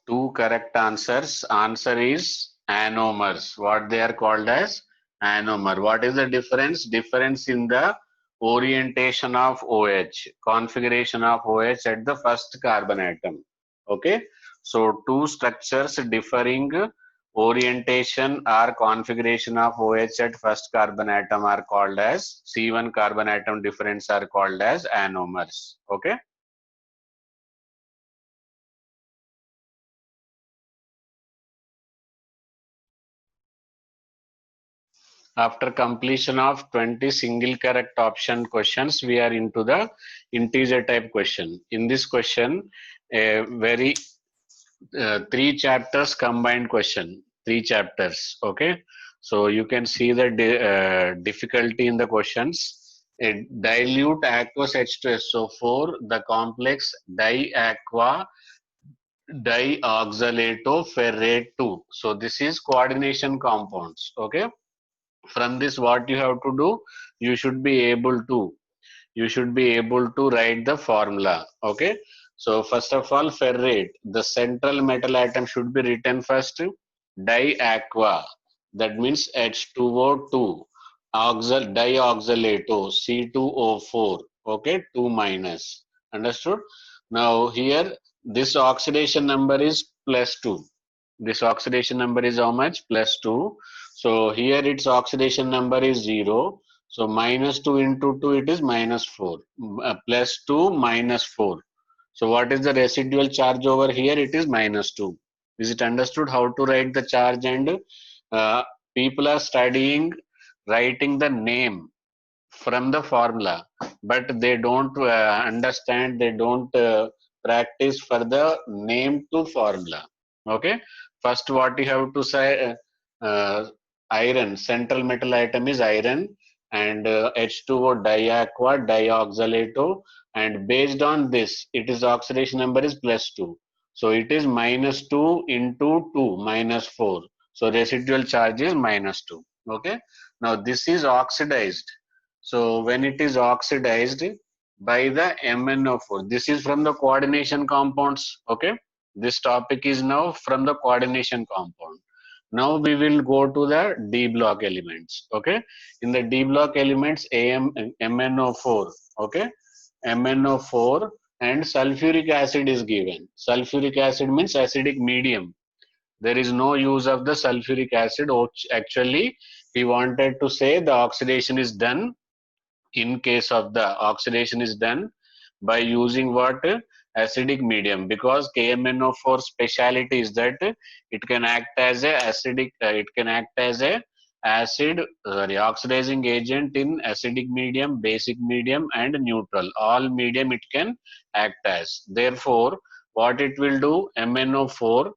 Two correct answers. Answer is anomers. What they are called as? Anomer. What is the difference? Difference in the orientation of OH, configuration of OH at the first carbon atom. Okay, so two structures differing orientation or configuration of OH at first carbon atom are called as C1 carbon atom difference are called as anomers. Okay. After completion of 20 single correct option questions, we are into the integer type question. In this question, a very three chapters combined question, three chapters. Okay, so you can see the difficulty in the questions. A dilute aqueous H2SO4, the complex diaqua dioxalato ferrate 2. So this is coordination compounds. Okay, from this what you have to do, you should be able to write the formula. Okay, so first of all, ferrate, the central metal atom should be written first. Diaqua, that means H2O2, dioxalato C2O4. Okay, 2 minus. Understood? Now here this oxidation number is +2. This oxidation number is how much? +2. So here its oxidation number is 0. So -2 into 2, it is -4. +2 -4. So what is the residual charge over here? It is -2. Is it understood how to write the charge? And people are studying writing the name from the formula, but they don't understand, they don't practice for the name to formula. Okay, first what you have to say, iron, central metal atom is iron, and H2O diaqua dioxalato, and based on this it is oxidation number is +2, so it is -2 into 2 -4, so residual charge is -2. Okay, now this is oxidized. So when it is oxidized by the MnO4, this is from the coordination compounds. Okay, this topic is now from the coordination compound. Now we will go to the D block elements. Okay, in the D block elements, MnO4. Okay, MnO4 and sulfuric acid is given. Sulfuric acid means acidic medium. There is no use of the sulfuric acid. Actually, he wanted to say the oxidation is done. In case of the oxidation is done by using what? Acidic medium, because KMnO4 speciality is that it can act as a acidic, it can act as a acid, sorry, oxidizing agent in acidic medium, basic medium, and neutral. All medium it can act as. Therefore, what it will do, MnO4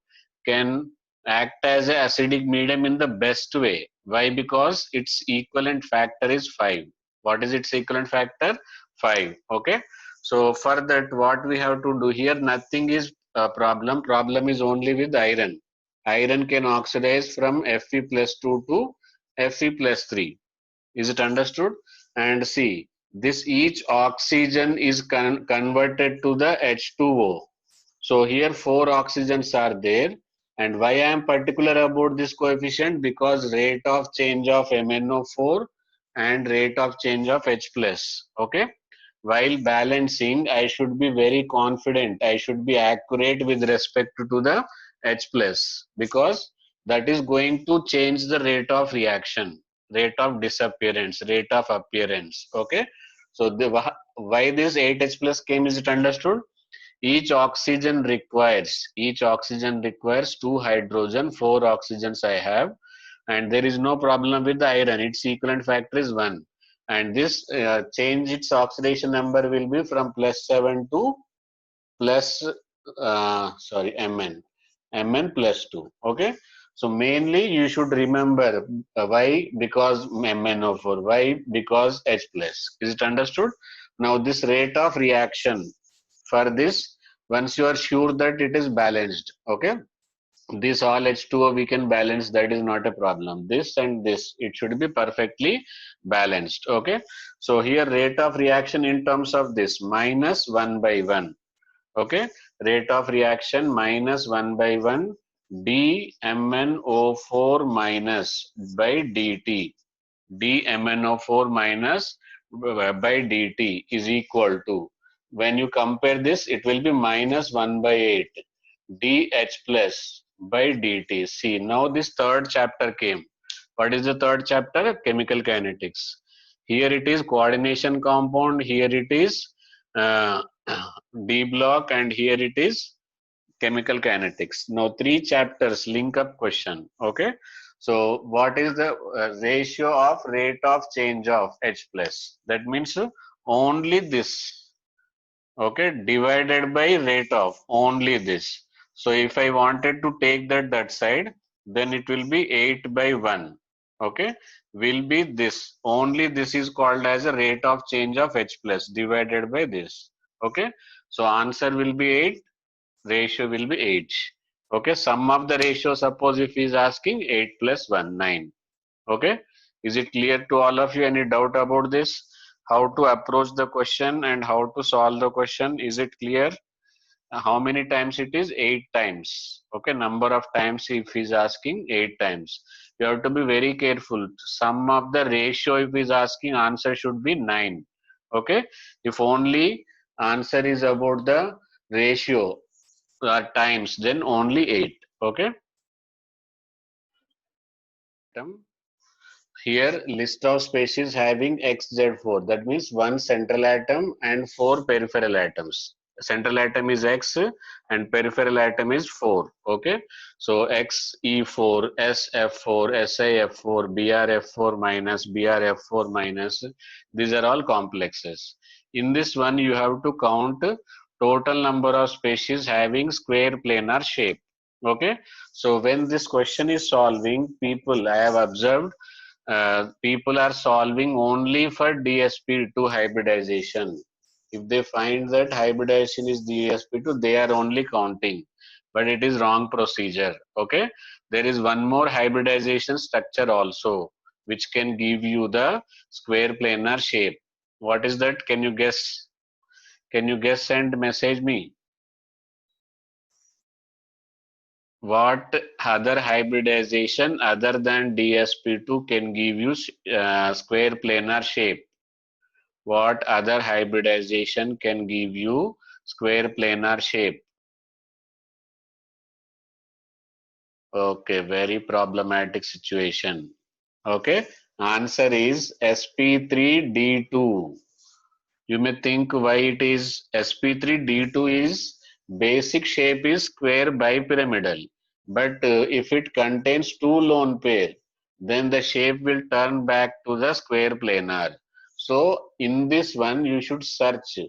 can act as a acidic medium in the best way. Why? Because its equivalent factor is 5. What is its equivalent factor? 5. Okay, so for that what we have to do here, nothing is a problem is only with iron. Iron can oxidize from Fe+2 to Fe+3. Is it understood? And see, this each oxygen is converted to the H2O. So here 4 oxygens are there. And why I am particular about this coefficient? Because rate of change of MnO4 and rate of change of H plus. Okay. While balancing, I should be very confident. I should be accurate with respect to the H plus, because that is going to change the rate of reaction, rate of disappearance, rate of appearance. Okay. So why this 8H plus came, is it understood? Each oxygen requires 2 hydrogen, 4 oxygens I have, and there is no problem with the iron. Its equivalent factor is 1, and this change its oxidation number will be from +7 to plus Mn+2. Okay, so mainly you should remember why, because MnO4, why, because H plus. Is it understood? Now this rate of reaction, for this, once you are sure that it is balanced, okay, this all H2O we can balance, that is not a problem. This and this, it should be perfectly balanced. Okay, so here rate of reaction in terms of this -1/1. Okay, rate of reaction -1/1 dMnO4 minus by dt, dMnO4 minus by dt is equal to, when you compare this, it will be minus 1 by 8 dH plus by dt. See, now this third chapter came. What is the third chapter? Chemical kinetics. Here it is coordination compound, here it is uh, D block, and here it is chemical kinetics. Now three chapters link up question. Okay. So what is the ratio of rate of change of H plus? That means only this. Okay, divided by rate of only this. So if I wanted to take that side, then it will be 8 by 1. Okay, will be this. Only this is called as a rate of change of H plus divided by this. Okay, so answer will be 8, ratio will be 8. Okay, sum of the ratio, suppose if he is asking 8 plus 1, 9. Okay, is it clear to all of you? Any doubt about this? How to approach the question and how to solve the question? Is it clear? How many times it is? 8 times. Okay, number of times if he's asking 8 times. You have to be very careful. Sum of the ratio if he's asking, answer should be 9. Okay, if only answer is about the ratio times, then only 8. Okay. Here list of species having XZ4, that means one central atom and four peripheral atoms. Central atom is X and peripheral atom is 4. Okay, so XE4, SF4, SIF4, BRF4 minus, BRF4 minus, these are all complexes. In this one you have to count total number of species having square planar shape. Okay, so when this question is solving, people, I have observed, people are solving only for DSP2 hybridization. If they find that hybridization is DSP2, they are only counting, but it is wrong procedure. Okay, there is one more hybridization structure also, which can give you the square planar shape. What is that? Can you guess? Can you guess and message me? What other hybridization other than DSP2 can give you square planar shape? What other hybridization can give you square planar shape? Okay, very problematic situation. Okay, answer is sp3d2. You may think why it is sp3d2 is basic shape is square bipyramidal, but if it contains two lone pair, then the shape will turn back to the square planar. So in this one you should search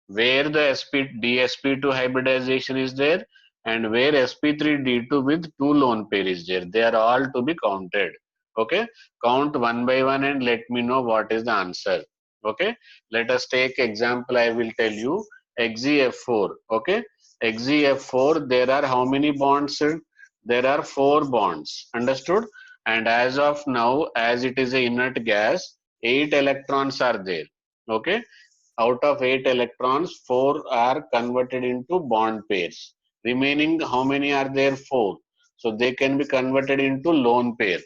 where the dsp2 hybridization is there and where sp3d2 with two lone pair is there. They are all to be counted. Okay, count one by one and let me know what is the answer. Okay, let us take example. I will tell you XeF4. Okay, XeF4, there are how many bonds? There are 4 bonds. Understood? And as of now, as it is a inert gas, 8 electrons are there. Okay, out of 8 electrons, 4 are converted into bond pairs. Remaining, how many are there? 4. So they can be converted into lone pair.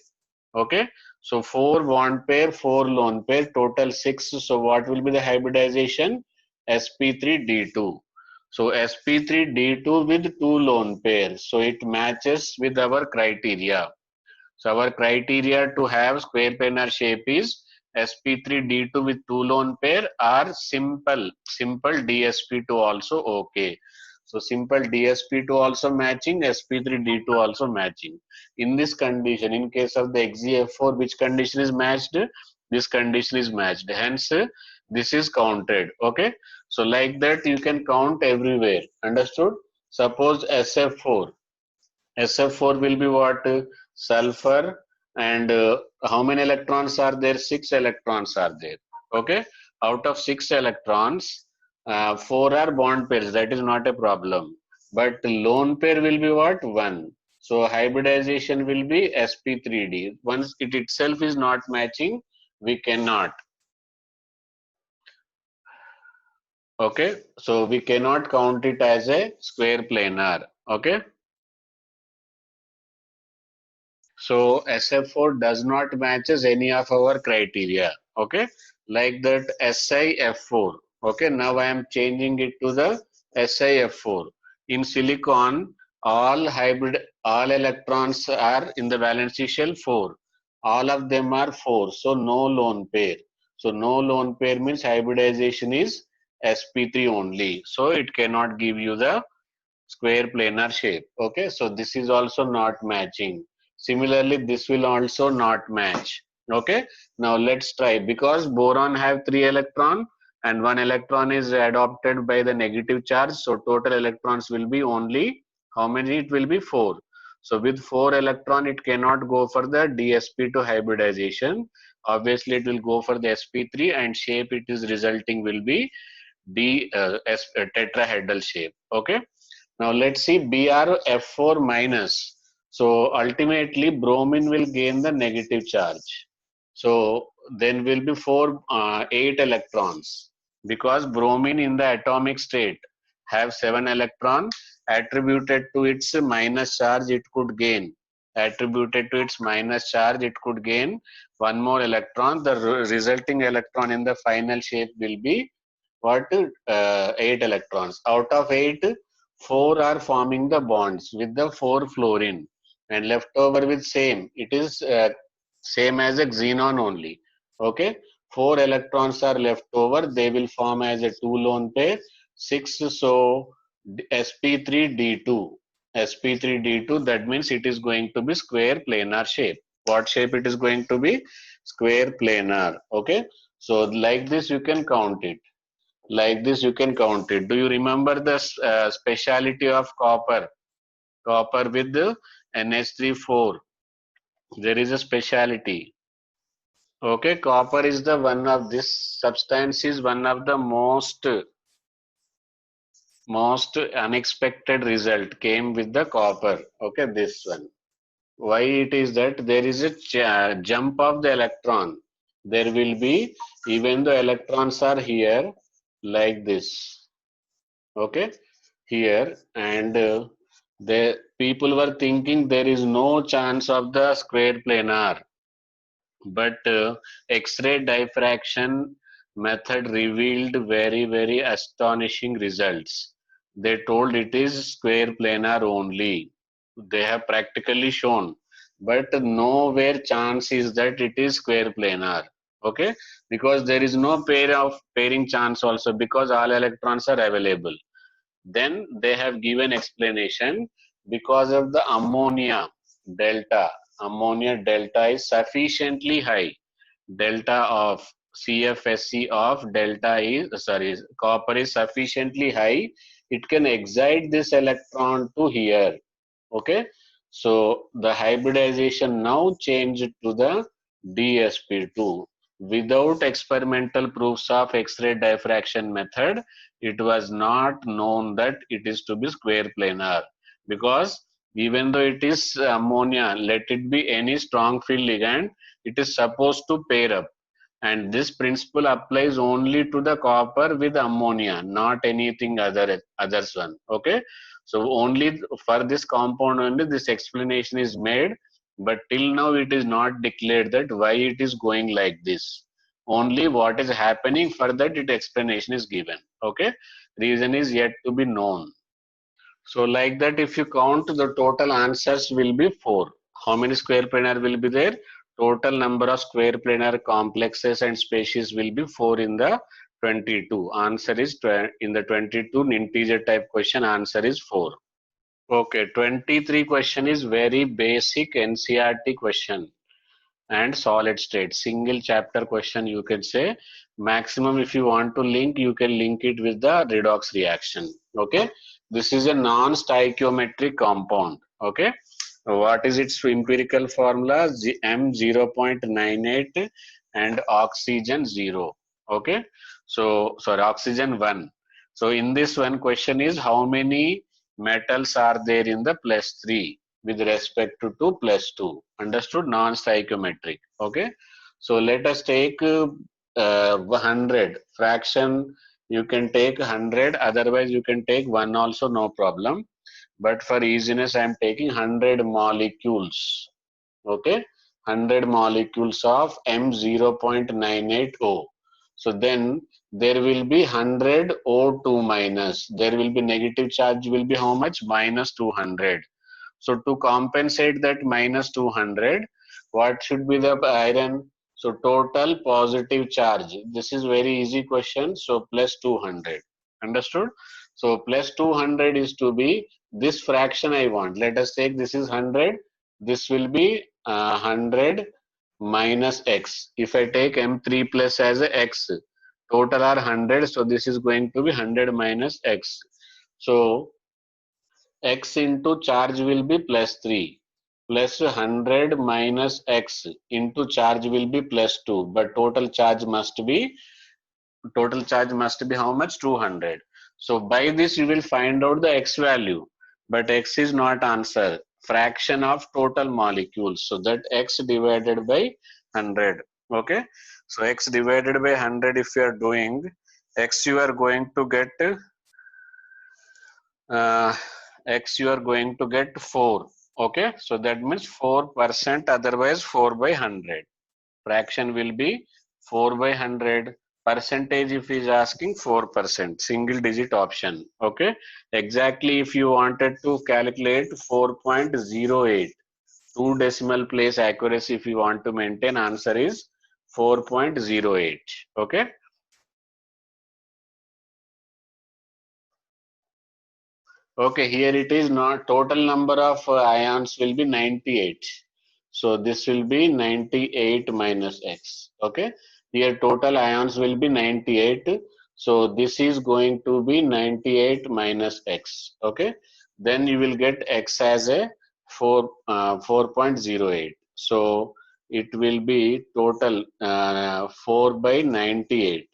Okay, so 4 bond pair, 4 lone pair, total 6. So what will be the hybridization? sp3d2. So sp3d2 with 2 lone pairs. So it matches with our criteria. So our criteria to have square planar shape is sp3d2 with 2 lone pair or simple dsp2 also okay. So simple dsp2 also matching, sp3d2 also matching. In this condition, in case of the XeF4, which condition is matched? This condition is matched. Hence, this is counted. Okay. So like that, you can count everywhere. Understood? Suppose SF4. SF4 will be what? Sulfur, and how many electrons are there? 6 electrons are there. Okay. Out of 6 electrons, 4 are bond pairs. That is not a problem. But lone pair will be what? 1. So hybridization will be sp3d. Once it itself is not matching, we cannot. Okay. So we cannot count it as a square planar. Okay. So SF4 does not matches any of our criteria. Okay. like that SiF4. Okay, now I am changing it to the SiF4. In silicon, all electrons are in the valency shell 4. All of them are 4, so no lone pair. So no lone pair means hybridization is sp3 only. So it cannot give you the square planar shape. Okay, so this is also not matching. Similarly, this will also not match. Okay, now let's try, because boron have 3 electron and 1 electron is adopted by the negative charge, so total electrons will be only how many? It will be 4. So with 4 electron it cannot go for the dsp2 hybridization. Obviously it will go for the sp3, and shape it is resulting will be tetrahedral shape. Okay, now let's see BrF4 minus. So ultimately bromine will gain the negative charge. So then will be 8 electrons, because bromine in the atomic state have 7 electron. Attributed to its minus charge it could gain. Attributed to its minus charge it could gain one more electron. The resulting electron in the final shape will be what? 8 electrons. Out of 8, 4 are forming the bonds with the 4 fluorine, and left over with same. It is same as a xenon only. Okay, 4 electrons are left over. They will form as a 2 lone pair. 6, so sp3d2. sp3d2, that means it is going to be square planar shape. What shape it is going to be? Square planar. Okay, so like this you can count it. Like this you can count it. Do you remember the speciality of copper? Copper with the NH3 4. There is a speciality. Okay, copper is the one of this substance is one of the most unexpected result came with the copper. Okay, this one. Why it is that there is a jump of the electron. There will be, even though electrons are here like this. Okay, here, and the people were thinking there is no chance of the square planar, but X-ray diffraction method revealed very astonishing results. They told it is square planar only. They have practically shown, but nowhere chance is that it is square planar. Okay, because there is no pairing chance also, because all electrons are available. Then they have given explanation, because of the ammonia delta. Ammonia delta is sufficiently high. Delta of CFSE of delta is, sorry, copper is sufficiently high. It can excite this electron to here. Okay, so the hybridization now changed to the DSP2. Without experimental proofs of X-ray diffraction method, it was not known that it is to be square planar, because even though it is ammonia, let it be any strong field ligand, it is supposed to pair up, and this principle applies only to the copper with ammonia, not anything others one. Okay, so only for this compound only this explanation is made, but till now it is not declared that why it is going like this. Only what is happening, for that it explanation is given. Okay, reason is yet to be known. So like that, if you count, the total answers will be 4. How many square planar will be there? Total number of square planar complexes and species will be 4 in the 22. Answer is in the 22 integer type question, answer is 4. Okay, 23 question is very basic NCERT question and solid state. Single chapter question you can say. Maximum if you want to link, you can link it with the redox reaction. Okay, this is a non-stoichiometric compound. Okay, what is its empirical formula? M0.98 and oxygen 0. Okay, so sorry, oxygen 1. So in this one, question is how many metals are there in the +3 with respect to 2 +2. Understood? Non-stoichiometric. Okay, so let us take 100 fraction. You can take 100, otherwise you can take 1 also, no problem, but for easiness I am taking 100 molecules. Okay, 100 molecules of M0.980. So then there will be 100 O2 minus. There will be negative charge will be how much? Minus 200. So to compensate that minus 200, what should be the iron? So total positive charge. This is very easy question. So plus 200. Understood? So plus 200 is to be this fraction I want. Let us take this is 100. This will be 100 minus x. If I take M3 plus as a x, total are 100. So this is going to be 100 minus x. So x into charge will be plus 3 plus 100 minus x into charge will be plus 2, but total charge must be how much? 200. So by this you will find out the x value, but x is not answer, fraction of total molecules, so that x divided by 100. Okay, so x divided by 100, if you are doing x, you are going to get uh, x, you are going to get 4. Okay, so that means 4%, otherwise 4 by 100. Fraction will be 4 by 100. Percentage if is asking 4%, single digit option. Okay, exactly if you wanted to calculate 4.08, 2 decimal place accuracy, if you want to maintain, answer is 4.08. Okay. Okay, here it is not total number of ions will be 98. So this will be 98 minus x. Okay, here total ions will be 98. So this is going to be 98 minus x. Okay, then you will get x as a 4.08. So it will be total 4 by 98.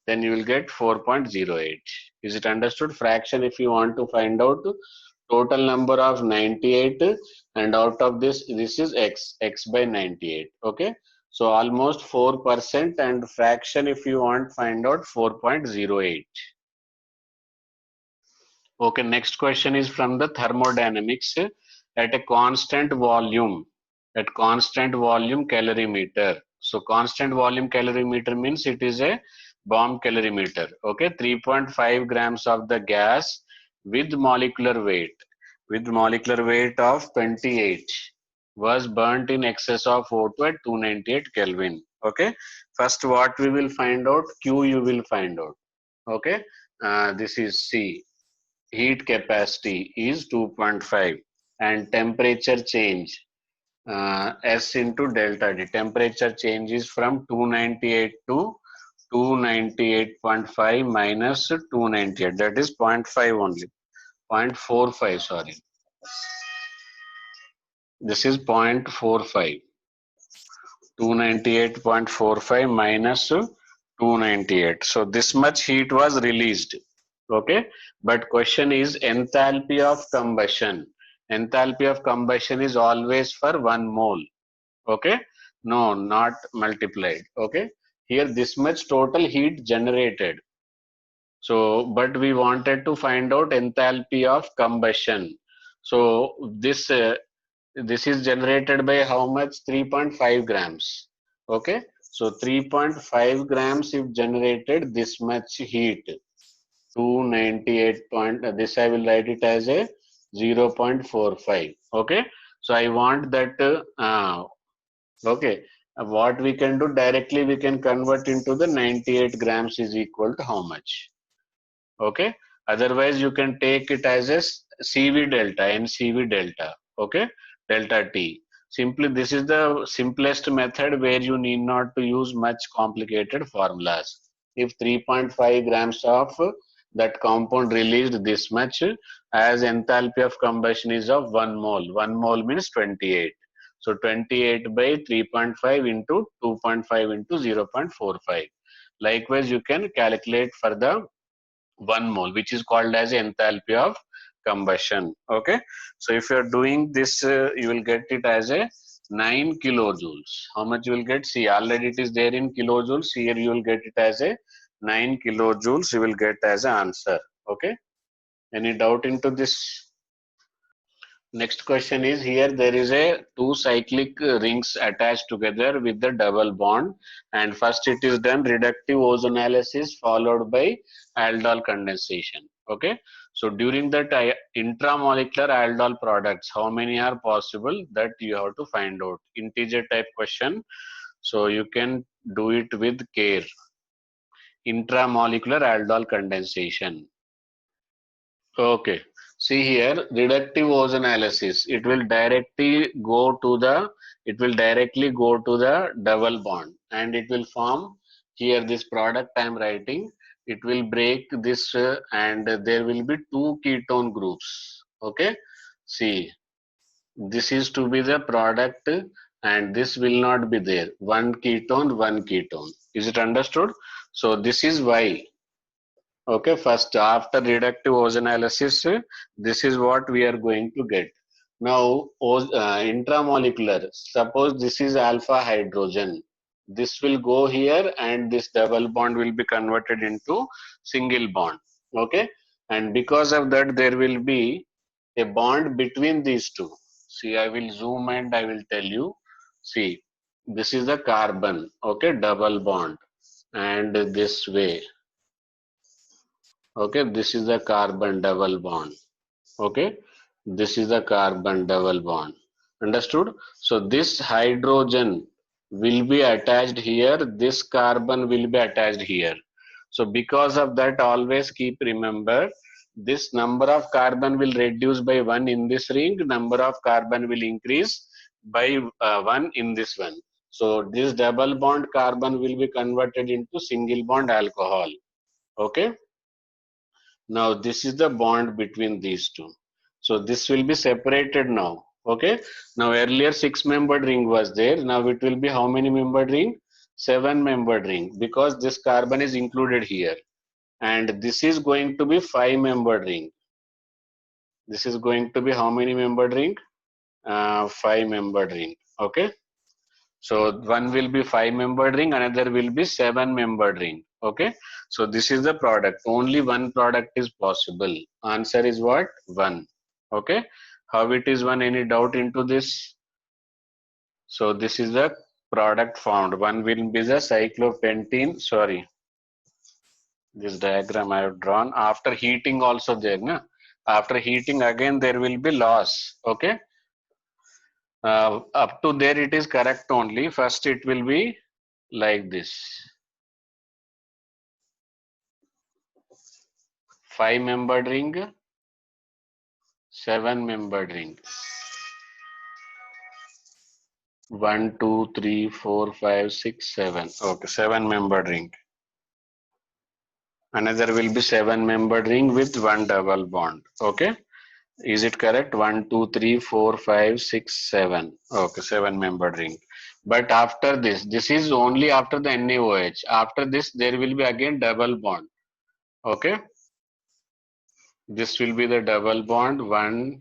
Then you will get 4.08. Is it understood? Fraction, if you want to find out total number of 98, and out of this is x by 98. Okay, so almost 4%, and fraction if you want find out 4.08. Okay, next question is from the thermodynamics. At a constant volume, calorimeter. So constant volume calorimeter means it is a bomb calorimeter. Okay, 3.5 grams of the gas with molecular weight of 28 was burnt in excess of O2 at 298 Kelvin. Okay, first what we will find out? Q you will find out. Okay, this is C. Heat capacity is 2.5, and temperature change S into delta T. Temperature change is from 298 to 298.5 minus 298, that is 0.5 only, 0.45, sorry, this is 0.45, 298.45 minus 298. So this much heat was released. Okay, but question is enthalpy of combustion. Enthalpy of combustion is always for 1 mole. Okay, no, not multiplied. Okay, here this much total heat generated. So but we wanted to find out enthalpy of combustion. So this is generated by how much? 3.5 grams. Okay, so 3.5 grams if generated this much heat, 298 point, this I will write it as a 0.45. Okay, so I want that okay, what we can do directly, we can convert into the 98 grams is equal to how much? Okay, otherwise you can take it as a CV delta, NCV delta. Okay, delta T. Simply this is the simplest method where you need not to use much complicated formulas. If 3.5 grams of that compound released this much, as enthalpy of combustion is of 1 mole. 1 mole means 28. So 28 by 3.5 into 2.5 into 0.45. Likewise, you can calculate for the 1 mole, which is called as enthalpy of combustion. Okay, so if you are doing this, you will get it as a 9 kilojoules. How much you will get? See, already it is there in kilojoules. Here you will get it as a 9 kilojoules. You will get as an answer. Okay, any doubt into this? Next question is, here there is a two cyclic rings attached together with the double bond, and first it is done reductive ozonolysis followed by aldol condensation. Okay, so during that intramolecular aldol products, how many are possible, that you have to find out. Integer type question, so you can do it with care. Intramolecular aldol condensation. Okay. See here, reductive ozonolysis. It will directly go to the double bond, and it will form here this product I am writing. It will break this and there will be two ketone groups. Okay. See, this is to be the product and this will not be there. One ketone, one ketone. Is it understood? So this is why. Okay, first after reductive ozonolysis, this is what we are going to get. Now, intramolecular, suppose this is alpha hydrogen. This will go here and this double bond will be converted into single bond. Okay, and because of that, there will be a bond between these two. See, I will zoom and I will tell you. See, this is the carbon, okay, double bond, and this way. Okay, this is the carbon double bond. Okay, this is the carbon double bond. Understood? So this hydrogen will be attached here, this carbon will be attached here. So because of that, always keep remember, this number of carbon will reduce by 1 in this ring, number of carbon will increase by 1 in this one. So this double bond carbon will be converted into single bond alcohol. Okay. Now this is the bond between these two. So this will be separated now. Okay. Now earlier 6-membered ring was there. Now it will be how many membered ring? 7-membered ring, because this carbon is included here. And this is going to be 5-membered ring. This is going to be how many membered ring? 5-membered ring. Okay. So one will be 5-membered ring, another will be 7-membered ring. Okay. So this is the product. Only one product is possible. Answer is what? 1. Okay. How it is 1? Any doubt into this? So this is the product found. One will be the cyclopentene. Sorry. This diagram I have drawn. After heating also there. Na? After heating again there will be loss. Okay. Up to there it is correct only. First it will be like this. 5-membered ring, 7-membered ring. 1, 2, 3, 4, 5, 6, 7. Okay, 7-membered ring. Another will be 7-membered ring with one double bond. Okay. Is it correct? 1, 2, 3, 4, 5, 6, 7. Okay, 7-membered ring. But after this is only after the NaOH. After this, there will be again double bond. Okay. This will be the double bond. 1,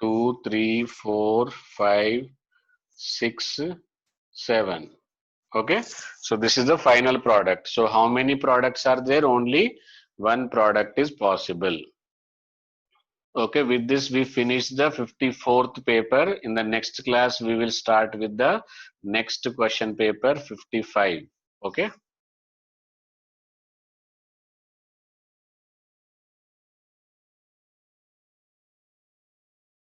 2, 3, 4, 5, 6, 7. Okay. So this is the final product. So how many products are there? Only one product is possible. Okay, with this we finish the 54th paper. In the next class we will start with the next question paper 55. Okay.